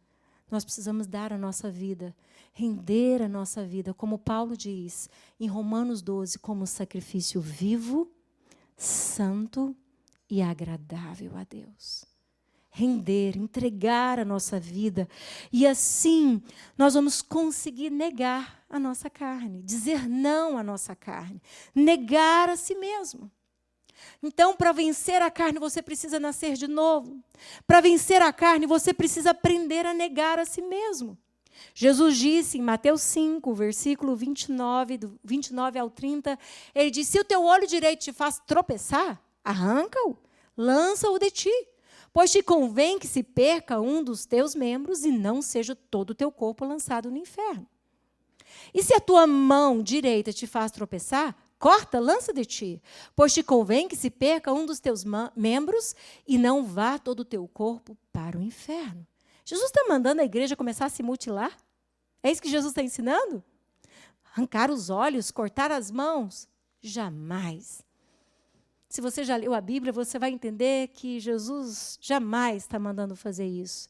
S1: Nós precisamos dar a nossa vida, render a nossa vida, como Paulo diz em Romanos 12, como sacrifício vivo, santo e agradável a Deus. Render, entregar a nossa vida. E assim, nós vamos conseguir negar a nossa carne, dizer não à nossa carne, negar a si mesmo. Então, para vencer a carne, você precisa nascer de novo. Para vencer a carne, você precisa aprender a negar a si mesmo. Jesus disse em Mateus 5, versículo 29, do 29 ao 30, ele disse, se o teu olho direito te faz tropeçar, arranca-o, lança-o de ti. Pois te convém que se perca um dos teus membros e não seja todo o teu corpo lançado no inferno. E se a tua mão direita te faz tropeçar, corta, lança de ti. Pois te convém que se perca um dos teus membros e não vá todo o teu corpo para o inferno. Jesus está mandando a igreja começar a se mutilar? É isso que Jesus está ensinando? Arrancar os olhos, cortar as mãos? Jamais. Se você já leu a Bíblia, você vai entender que Jesus jamais está mandando fazer isso.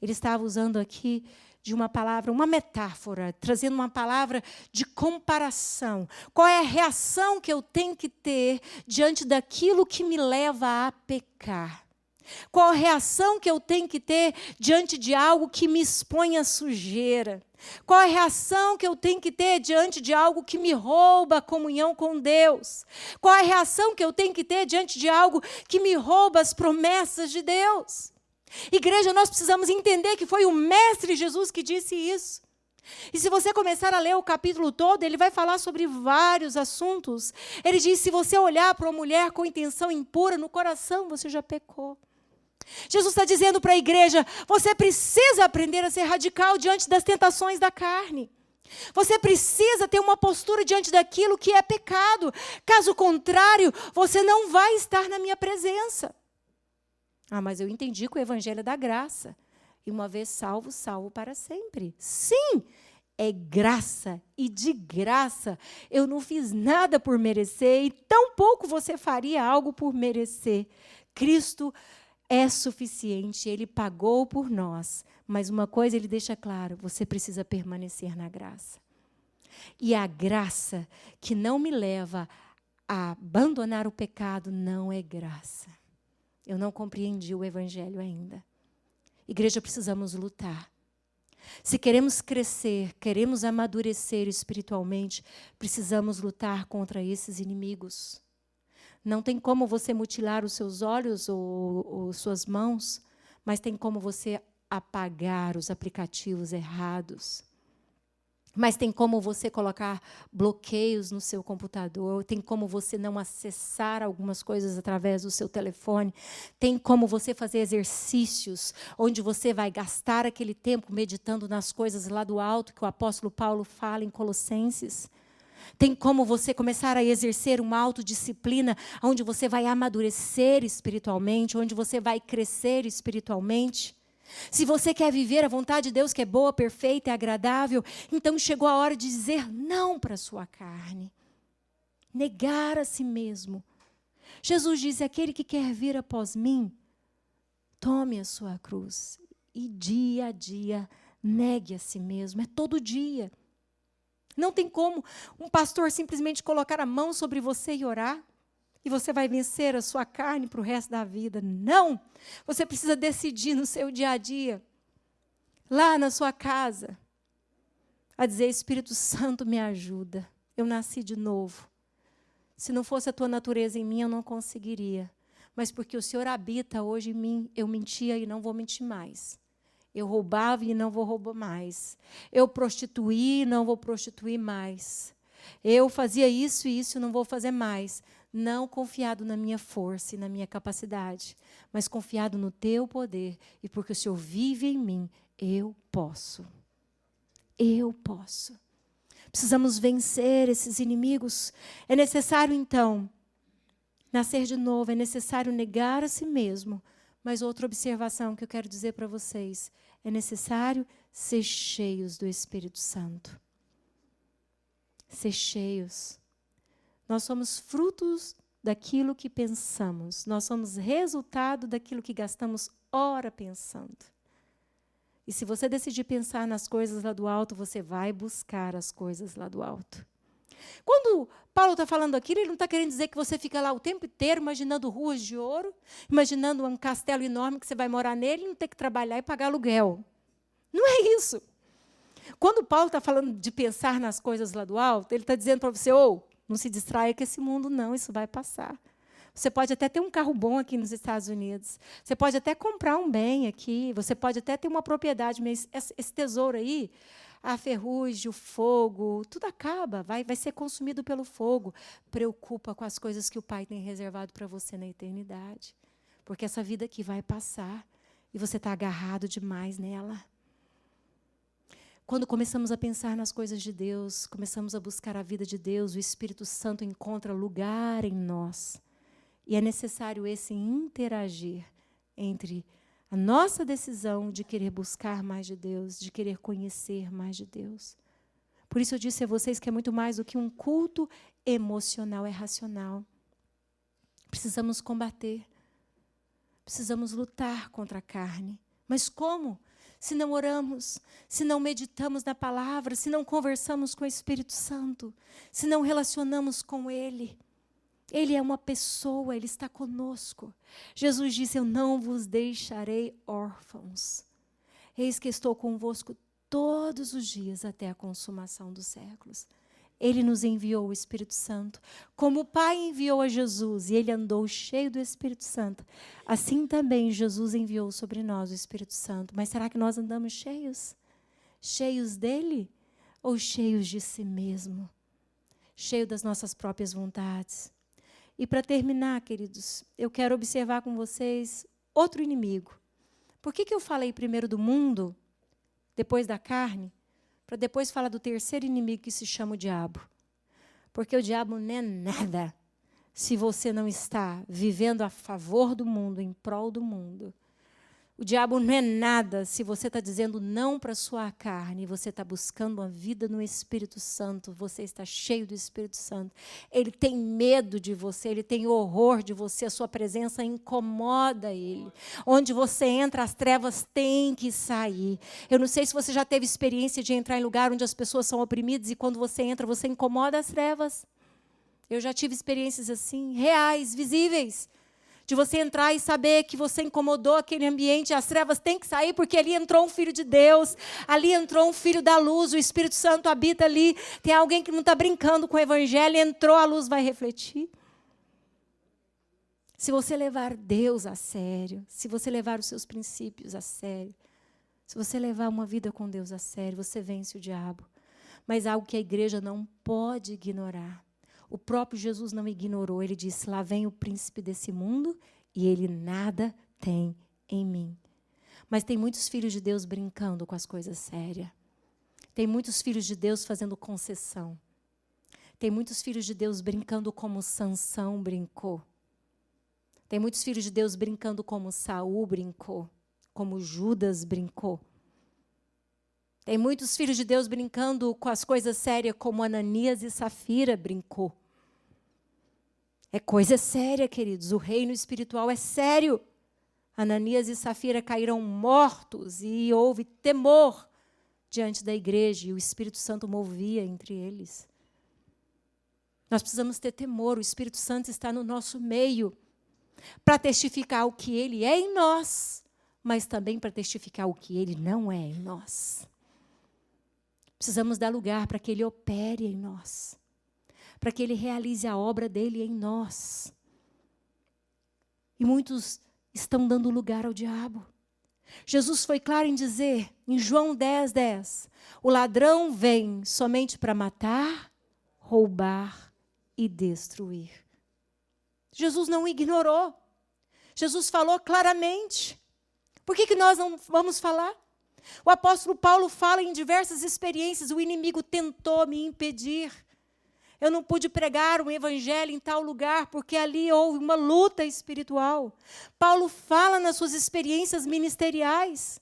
S1: Ele estava usando aqui de uma palavra, uma metáfora, trazendo uma palavra de comparação. Qual é a reação que eu tenho que ter diante daquilo que me leva a pecar? Qual a reação que eu tenho que ter diante de algo que me expõe à sujeira? Qual a reação que eu tenho que ter diante de algo que me rouba a comunhão com Deus? Qual a reação que eu tenho que ter diante de algo que me rouba as promessas de Deus? Igreja, nós precisamos entender que foi o Mestre Jesus que disse isso. E se você começar a ler o capítulo todo, ele vai falar sobre vários assuntos. Ele diz, se você olhar para uma mulher com intenção impura no coração, você já pecou. Jesus está dizendo para a igreja, você precisa aprender a ser radical diante das tentações da carne. Você precisa ter uma postura diante daquilo que é pecado. Caso contrário, você não vai estar na minha presença. Ah, mas eu entendi que o evangelho é da graça. E uma vez salvo, salvo para sempre. Sim, é graça. E de graça, eu não fiz nada por merecer. E tampouco você faria algo por merecer. Cristo é suficiente, ele pagou por nós. Mas uma coisa ele deixa claro, você precisa permanecer na graça. E a graça que não me leva a abandonar o pecado não é graça. Eu não compreendi o evangelho ainda. Igreja, precisamos lutar. Se queremos crescer, queremos amadurecer espiritualmente, precisamos lutar contra esses inimigos. Não tem como você mutilar os seus olhos ou suas mãos, mas tem como você apagar os aplicativos errados. Mas tem como você colocar bloqueios no seu computador, tem como você não acessar algumas coisas através do seu telefone, tem como você fazer exercícios onde você vai gastar aquele tempo meditando nas coisas lá do alto que o apóstolo Paulo fala em Colossenses. Tem como você começar a exercer uma autodisciplina onde você vai amadurecer espiritualmente, onde você vai crescer espiritualmente. Se você quer viver a vontade de Deus, que é boa, perfeita e agradável, então chegou a hora de dizer não para a sua carne. Negar a si mesmo. Jesus disse: aquele que quer vir após mim, tome a sua cruz e dia a dia negue a si mesmo. É todo dia. Não tem como um pastor simplesmente colocar a mão sobre você e orar, e você vai vencer a sua carne para o resto da vida. Não! Você precisa decidir no seu dia a dia, lá na sua casa, a dizer: Espírito Santo, me ajuda. Eu nasci de novo. Se não fosse a tua natureza em mim, eu não conseguiria. Mas porque o Senhor habita hoje em mim, eu mentia e não vou mentir mais. Eu roubava e não vou roubar mais. Eu prostituí e não vou prostituir mais. Eu fazia isso e isso e não vou fazer mais. Não confiado na minha força e na minha capacidade, mas confiado no teu poder. E porque o Senhor vive em mim, eu posso. Eu posso. Precisamos vencer esses inimigos. É necessário, então, nascer de novo. É necessário negar a si mesmo. Mas outra observação que eu quero dizer para vocês: é necessário ser cheios do Espírito Santo. Ser cheios. Nós somos frutos daquilo que pensamos. Nós somos resultado daquilo que gastamos hora pensando. E se você decidir pensar nas coisas lá do alto, você vai buscar as coisas lá do alto. Quando Paulo está falando aquilo, ele não está querendo dizer que você fica lá o tempo inteiro imaginando ruas de ouro, imaginando um castelo enorme que você vai morar nele e não ter que trabalhar e pagar aluguel. Não é isso. Quando Paulo está falando de pensar nas coisas lá do alto, ele está dizendo para você: não se distraia com esse mundo, não, isso vai passar. Você pode até ter um carro bom aqui nos Estados Unidos. Você pode até comprar um bem aqui. Você pode até ter uma propriedade, mas esse tesouro aí, a ferrugem, o fogo, tudo acaba, vai ser consumido pelo fogo. Preocupa com as coisas que o Pai tem reservado para você na eternidade. Porque essa vida aqui vai passar e você está agarrado demais nela. Quando começamos a pensar nas coisas de Deus, começamos a buscar a vida de Deus, o Espírito Santo encontra lugar em nós. E é necessário esse interagir entre a nossa decisão de querer buscar mais de Deus, de querer conhecer mais de Deus. Por isso eu disse a vocês que é muito mais do que um culto emocional, é racional. Precisamos combater. Precisamos lutar contra a carne. Mas como? Se não oramos, se não meditamos na palavra, se não conversamos com o Espírito Santo, se não relacionamos com Ele. Ele é uma pessoa, Ele está conosco. Jesus disse: eu não vos deixarei órfãos. Eis que estou convosco todos os dias até a consumação dos séculos. Ele nos enviou o Espírito Santo. Como o Pai enviou a Jesus e Ele andou cheio do Espírito Santo, assim também Jesus enviou sobre nós o Espírito Santo. Mas será que nós andamos cheios? Cheios dele ou cheios de si mesmo? Cheio das nossas próprias vontades? E para terminar, queridos, eu quero observar com vocês outro inimigo. Por que eu falei primeiro do mundo, depois da carne, para depois falar do terceiro inimigo que se chama o diabo? Porque o diabo não é nada se você não está vivendo a favor do mundo, em prol do mundo. O diabo não é nada se você está dizendo não para a sua carne, você está buscando uma vida no Espírito Santo, você está cheio do Espírito Santo. Ele tem medo de você, ele tem horror de você, a sua presença incomoda ele. Onde você entra, as trevas têm que sair. Eu não sei se você já teve experiência de entrar em lugar onde as pessoas são oprimidas e quando você entra, você incomoda as trevas. Eu já tive experiências assim, reais, visíveis. De você entrar e saber que você incomodou aquele ambiente, as trevas têm que sair, porque ali entrou um filho de Deus, ali entrou um filho da luz, o Espírito Santo habita ali, tem alguém que não está brincando com o Evangelho, entrou, a luz vai refletir. Se você levar Deus a sério, se você levar os seus princípios a sério, se você levar uma vida com Deus a sério, você vence o diabo. Mas algo que a igreja não pode ignorar. O próprio Jesus não ignorou, ele disse: lá vem o príncipe desse mundo e ele nada tem em mim. Mas tem muitos filhos de Deus brincando com as coisas sérias. Tem muitos filhos de Deus fazendo concessão. Tem muitos filhos de Deus brincando como Sansão brincou. Tem muitos filhos de Deus brincando como Saul brincou. como Judas brincou. Tem muitos filhos de Deus brincando com as coisas sérias, como Ananias e Safira brincou. É coisa séria, queridos. O reino espiritual é sério. Ananias e Safira caíram mortos e houve temor diante da igreja, e o Espírito Santo movia entre eles. Nós precisamos ter temor, o Espírito Santo está no nosso meio, para testificar o que ele é em nós, mas também para testificar o que ele não é em nós. Precisamos dar lugar para que ele opere em nós, para que ele realize a obra dele em nós. E muitos estão dando lugar ao diabo. Jesus foi claro em dizer, em João 10:10, o ladrão vem somente para matar, roubar e destruir. Jesus não ignorou. Jesus falou claramente. Por que nós não vamos falar? O apóstolo Paulo fala em diversas experiências, o inimigo tentou me impedir. Eu não pude pregar o evangelho em tal lugar, porque ali houve uma luta espiritual. Paulo fala nas suas experiências ministeriais.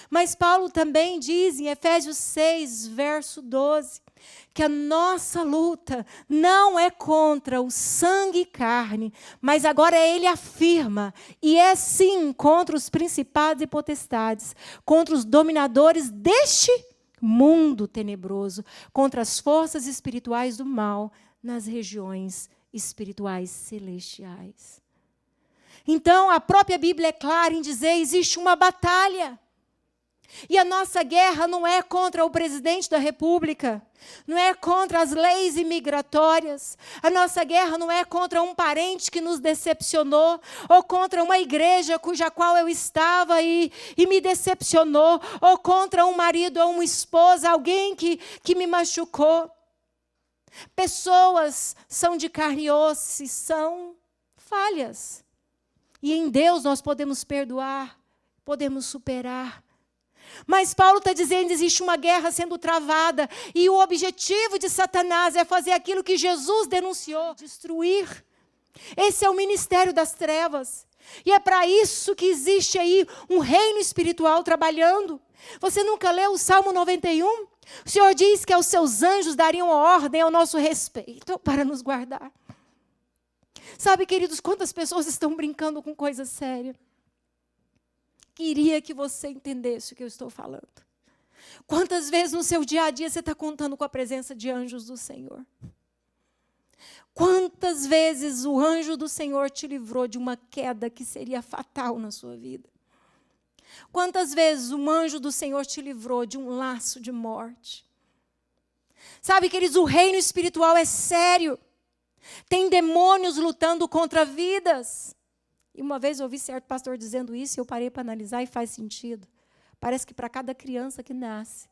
S1: Mas Paulo também diz em Efésios 6, verso 12, que a nossa luta não é contra o sangue e carne, mas agora ele afirma, e é sim contra os principados e potestades, contra os dominadores deste mundo tenebroso, contra as forças espirituais do mal nas regiões espirituais celestiais. Então, a própria Bíblia é clara em dizer, existe uma batalha. E a nossa guerra não é contra o presidente da República, não é contra as leis imigratórias, a nossa guerra não é contra um parente que nos decepcionou, ou contra uma igreja cuja qual eu estava e me decepcionou, ou contra um marido ou uma esposa, alguém que me machucou. Pessoas são de carne e osso, são falhas. E em Deus nós podemos perdoar, podemos superar. Mas Paulo está dizendo que existe uma guerra sendo travada e o objetivo de Satanás é fazer aquilo que Jesus denunciou, destruir. Esse é o ministério das trevas. E é para isso que existe aí um reino espiritual trabalhando. Você nunca leu o Salmo 91? O Senhor diz que aos seus anjos dariam ordem ao nosso respeito para nos guardar. Sabe, queridos, quantas pessoas estão brincando com coisa séria? Queria que você entendesse o que eu estou falando. Quantas vezes no seu dia a dia você está contando com a presença de anjos do Senhor? Quantas vezes o anjo do Senhor te livrou de uma queda que seria fatal na sua vida? Quantas vezes um anjo do Senhor te livrou de um laço de morte? Sabe, queridos, o reino espiritual é sério. Tem demônios lutando contra vidas. E uma vez eu ouvi certo pastor dizendo isso e eu parei para analisar e faz sentido. Parece que para cada criança que nasce,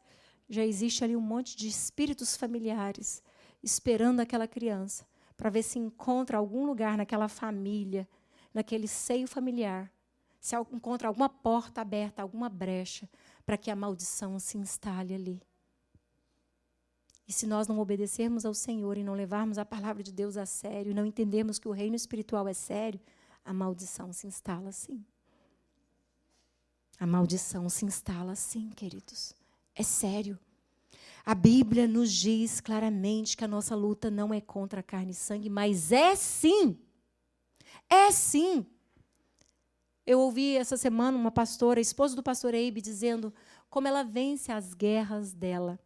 S1: já existe ali um monte de espíritos familiares esperando aquela criança para ver se encontra algum lugar naquela família, naquele seio familiar, se encontra alguma porta aberta, alguma brecha, para que a maldição se instale ali. E se nós não obedecermos ao Senhor e não levarmos a palavra de Deus a sério, e não entendermos que o reino espiritual é sério, a maldição se instala assim. A maldição se instala assim, queridos. É sério. A Bíblia nos diz claramente que a nossa luta não é contra a carne e sangue, mas é sim. É sim. Eu ouvi essa semana uma pastora, a esposa do pastor Eibe, dizendo como ela vence as guerras dela.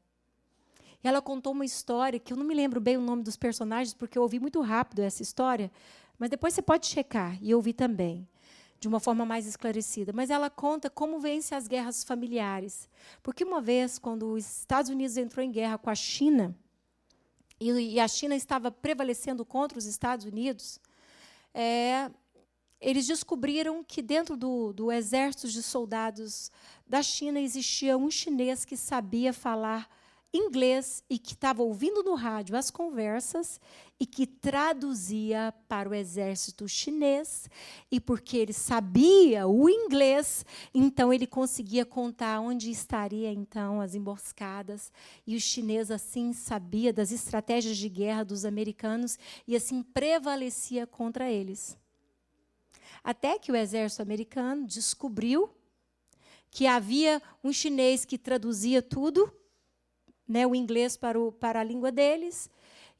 S1: E ela contou uma história, que eu não me lembro bem o nome dos personagens, porque eu ouvi muito rápido essa história, mas depois você pode checar, e ouvir também, de uma forma mais esclarecida. Mas ela conta como vence as guerras familiares. Porque uma vez, quando os Estados Unidos entrou em guerra com a China, e a China estava prevalecendo contra os Estados Unidos, eles descobriram que dentro do exército de soldados da China existia um chinês que sabia falar inglês e que estava ouvindo no rádio as conversas e que traduzia para o exército chinês. E porque ele sabia o inglês, então ele conseguia contar onde estaria então as emboscadas. E o chinês assim sabia das estratégias de guerra dos americanos e assim prevalecia contra eles. Até que o exército americano descobriu que havia um chinês que traduzia tudo, né, o inglês para a língua deles.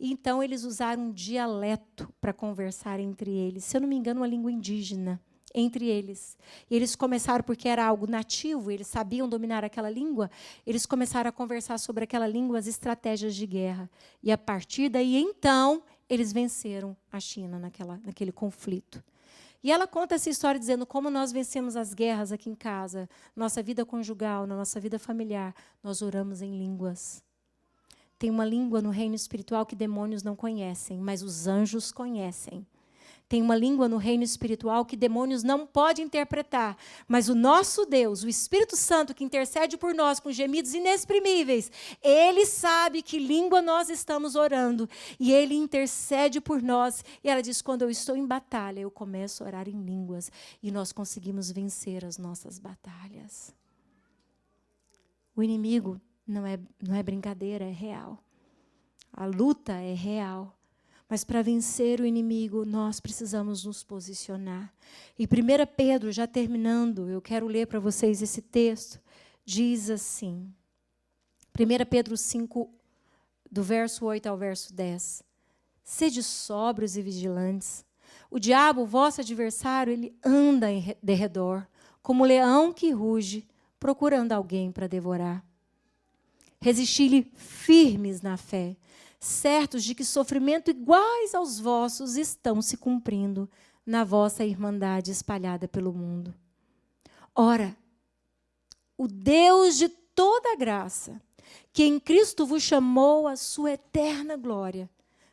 S1: Então, eles usaram um dialeto para conversar entre eles. Se eu não me engano, uma língua indígena entre eles. E eles começaram, porque era algo nativo, eles sabiam dominar aquela língua, eles começaram a conversar sobre aquela língua, as estratégias de guerra. E, a partir daí, então, eles venceram a China naquele conflito. E ela conta essa história dizendo como nós vencemos as guerras aqui em casa, nossa vida conjugal, na nossa vida familiar, nós oramos em línguas. Tem uma língua no reino espiritual que demônios não conhecem, mas os anjos conhecem. Tem uma língua no reino espiritual que demônios não podem interpretar, mas o nosso Deus, o Espírito Santo, que intercede por nós com gemidos inexprimíveis, ele sabe que língua nós estamos orando, e ele intercede por nós. E ela diz, quando eu estou em batalha, eu começo a orar em línguas, e nós conseguimos vencer as nossas batalhas. O inimigo não é brincadeira, é real. A luta é real. Mas para vencer o inimigo, nós precisamos nos posicionar. E 1 Pedro, já terminando, eu quero ler para vocês esse texto, diz assim, 1 Pedro 5, do verso 8 ao verso 10. Sede sóbrios e vigilantes. O diabo, vosso adversário, ele anda em derredor, como leão que ruge, procurando alguém para devorar. Resisti-lhe firmes na fé, certos de que sofrimento iguais aos vossos estão se cumprindo na vossa irmandade espalhada pelo mundo. Ora, o Deus de toda graça, que em Cristo vos chamou à sua eterna glória,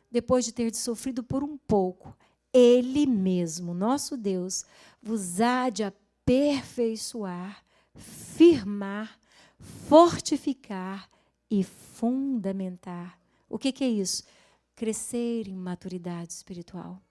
S1: depois de ter sofrido por um pouco, Ele mesmo, nosso Deus, vos há de aperfeiçoar, firmar, fortificar e fundamentar. O que é isso? Crescer em maturidade espiritual.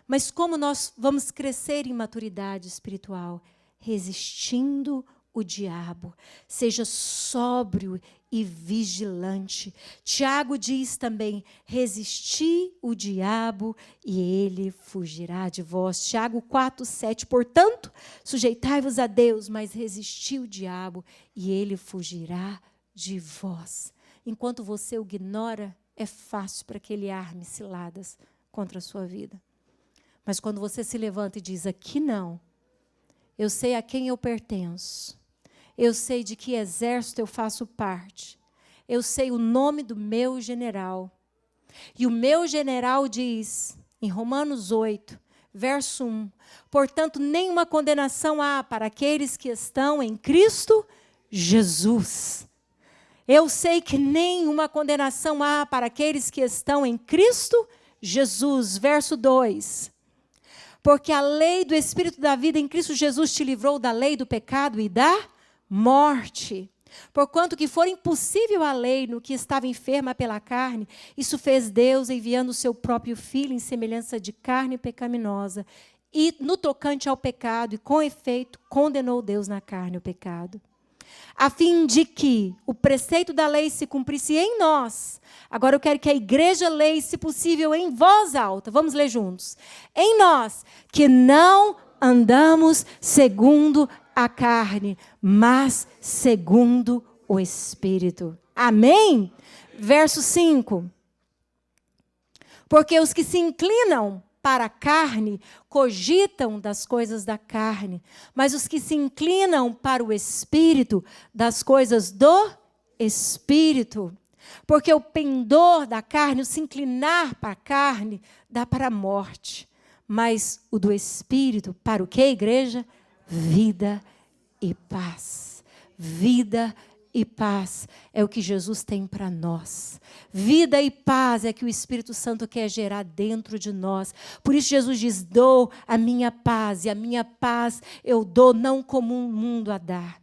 S1: Mas como nós vamos crescer em maturidade espiritual? Resistindo o diabo. Seja sóbrio e vigilante. Tiago diz também, resisti o diabo e ele fugirá de vós. Tiago 4:7. Portanto, sujeitai-vos a Deus, mas resisti o diabo e ele fugirá de vós. Enquanto você o ignora, é fácil para que ele arme ciladas contra a sua vida. Mas quando você se levanta e diz, aqui não, eu sei a quem eu pertenço, eu sei de que exército eu faço parte, eu sei o nome do meu general. E o meu general diz, em Romanos 8, verso 1, portanto, nenhuma condenação há para aqueles que estão em Cristo Jesus. Eu sei que nenhuma condenação há para aqueles que estão em Cristo Jesus. Verso 2. Porque a lei do Espírito da vida em Cristo Jesus te livrou da lei do pecado e da morte. Porquanto que for impossível a lei no que estava enferma pela carne, isso fez Deus enviando o seu próprio Filho em semelhança de carne pecaminosa. E no tocante ao pecado, e com efeito, condenou Deus na carne o pecado. A fim de que o preceito da lei se cumprisse em nós. Agora eu quero que a igreja leia, se possível, em voz alta. Vamos ler juntos. Em nós, que não andamos segundo a carne, mas segundo o Espírito. Amém? Verso 5. Porque os que se inclinam para a carne, cogitam das coisas da carne, mas os que se inclinam para o Espírito, das coisas do Espírito. Porque o pendor da carne, o se inclinar para a carne, dá para a morte. Mas o do Espírito, para o que, igreja? Vida e paz. Vida e paz é o que Jesus tem para nós. Vida e paz é que o Espírito Santo quer gerar dentro de nós. Por isso Jesus diz, dou a minha paz, e a minha paz eu dou não como o mundo a dar.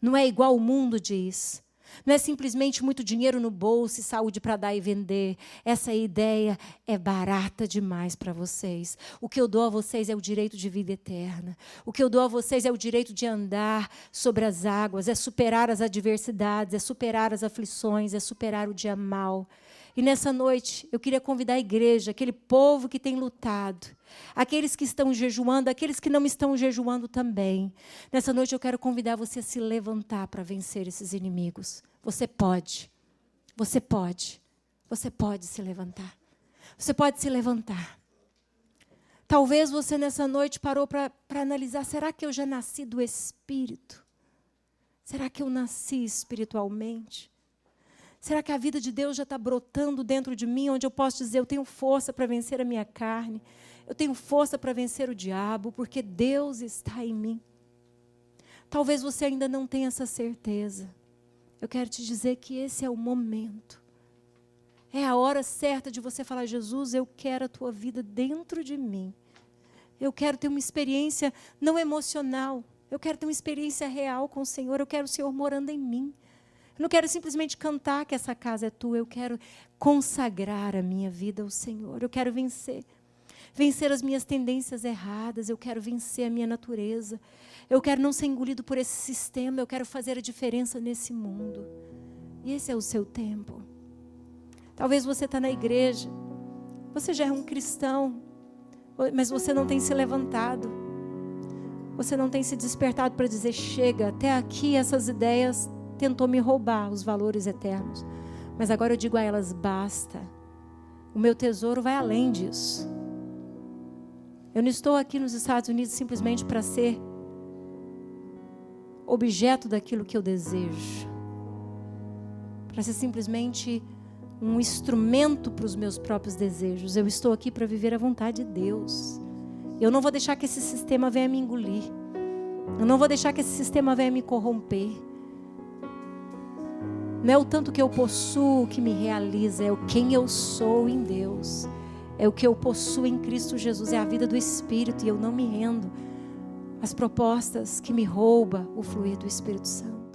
S1: Não é igual o mundo diz. Não é simplesmente muito dinheiro no bolso e saúde para dar e vender. Essa ideia é barata demais para vocês. O que eu dou a vocês é o direito de vida eterna. O que eu dou a vocês é o direito de andar sobre as águas, é superar as adversidades, é superar as aflições, é superar o dia mau. E nessa noite, eu queria convidar a igreja, aquele povo que tem lutado, aqueles que estão jejuando, aqueles que não estão jejuando também. Nessa noite, eu quero convidar você a se levantar para vencer esses inimigos. Você pode. Você pode. Você pode se levantar. Você pode se levantar. Talvez você nessa noite parou para analisar, será que eu já nasci do Espírito? Será que eu nasci espiritualmente? Será que a vida de Deus já está brotando dentro de mim, onde eu posso dizer, eu tenho força para vencer a minha carne, eu tenho força para vencer o diabo, porque Deus está em mim? Talvez você ainda não tenha essa certeza. Eu quero te dizer que esse é o momento. É a hora certa de você falar, Jesus, eu quero a tua vida dentro de mim. Eu quero ter uma experiência não emocional, eu quero ter uma experiência real com o Senhor, eu quero o Senhor morando em mim. Eu não quero simplesmente cantar que essa casa é tua, eu quero consagrar a minha vida ao Senhor. Eu quero vencer as minhas tendências erradas, eu quero vencer a minha natureza. Eu quero não ser engolido por esse sistema, eu quero fazer a diferença nesse mundo. E esse é o seu tempo. Talvez você está na igreja, você já é um cristão, mas você não tem se levantado. Você não tem se despertado para dizer, chega, até aqui essas ideias tentou me roubar os valores eternos. Mas agora eu digo a elas, basta. O meu tesouro vai além disso. Eu não estou aqui nos Estados Unidos simplesmente para ser objeto daquilo que eu desejo. Para ser simplesmente um instrumento para os meus próprios desejos. Eu estou aqui para viver a vontade de Deus. Eu não vou deixar que esse sistema venha me engolir. Eu não vou deixar que esse sistema venha me corromper. Não é o tanto que eu possuo que me realiza, é o quem eu sou em Deus. É o que eu possuo em Cristo Jesus, é a vida do Espírito, e eu não me rendo às propostas que me roubam o fluir do Espírito Santo.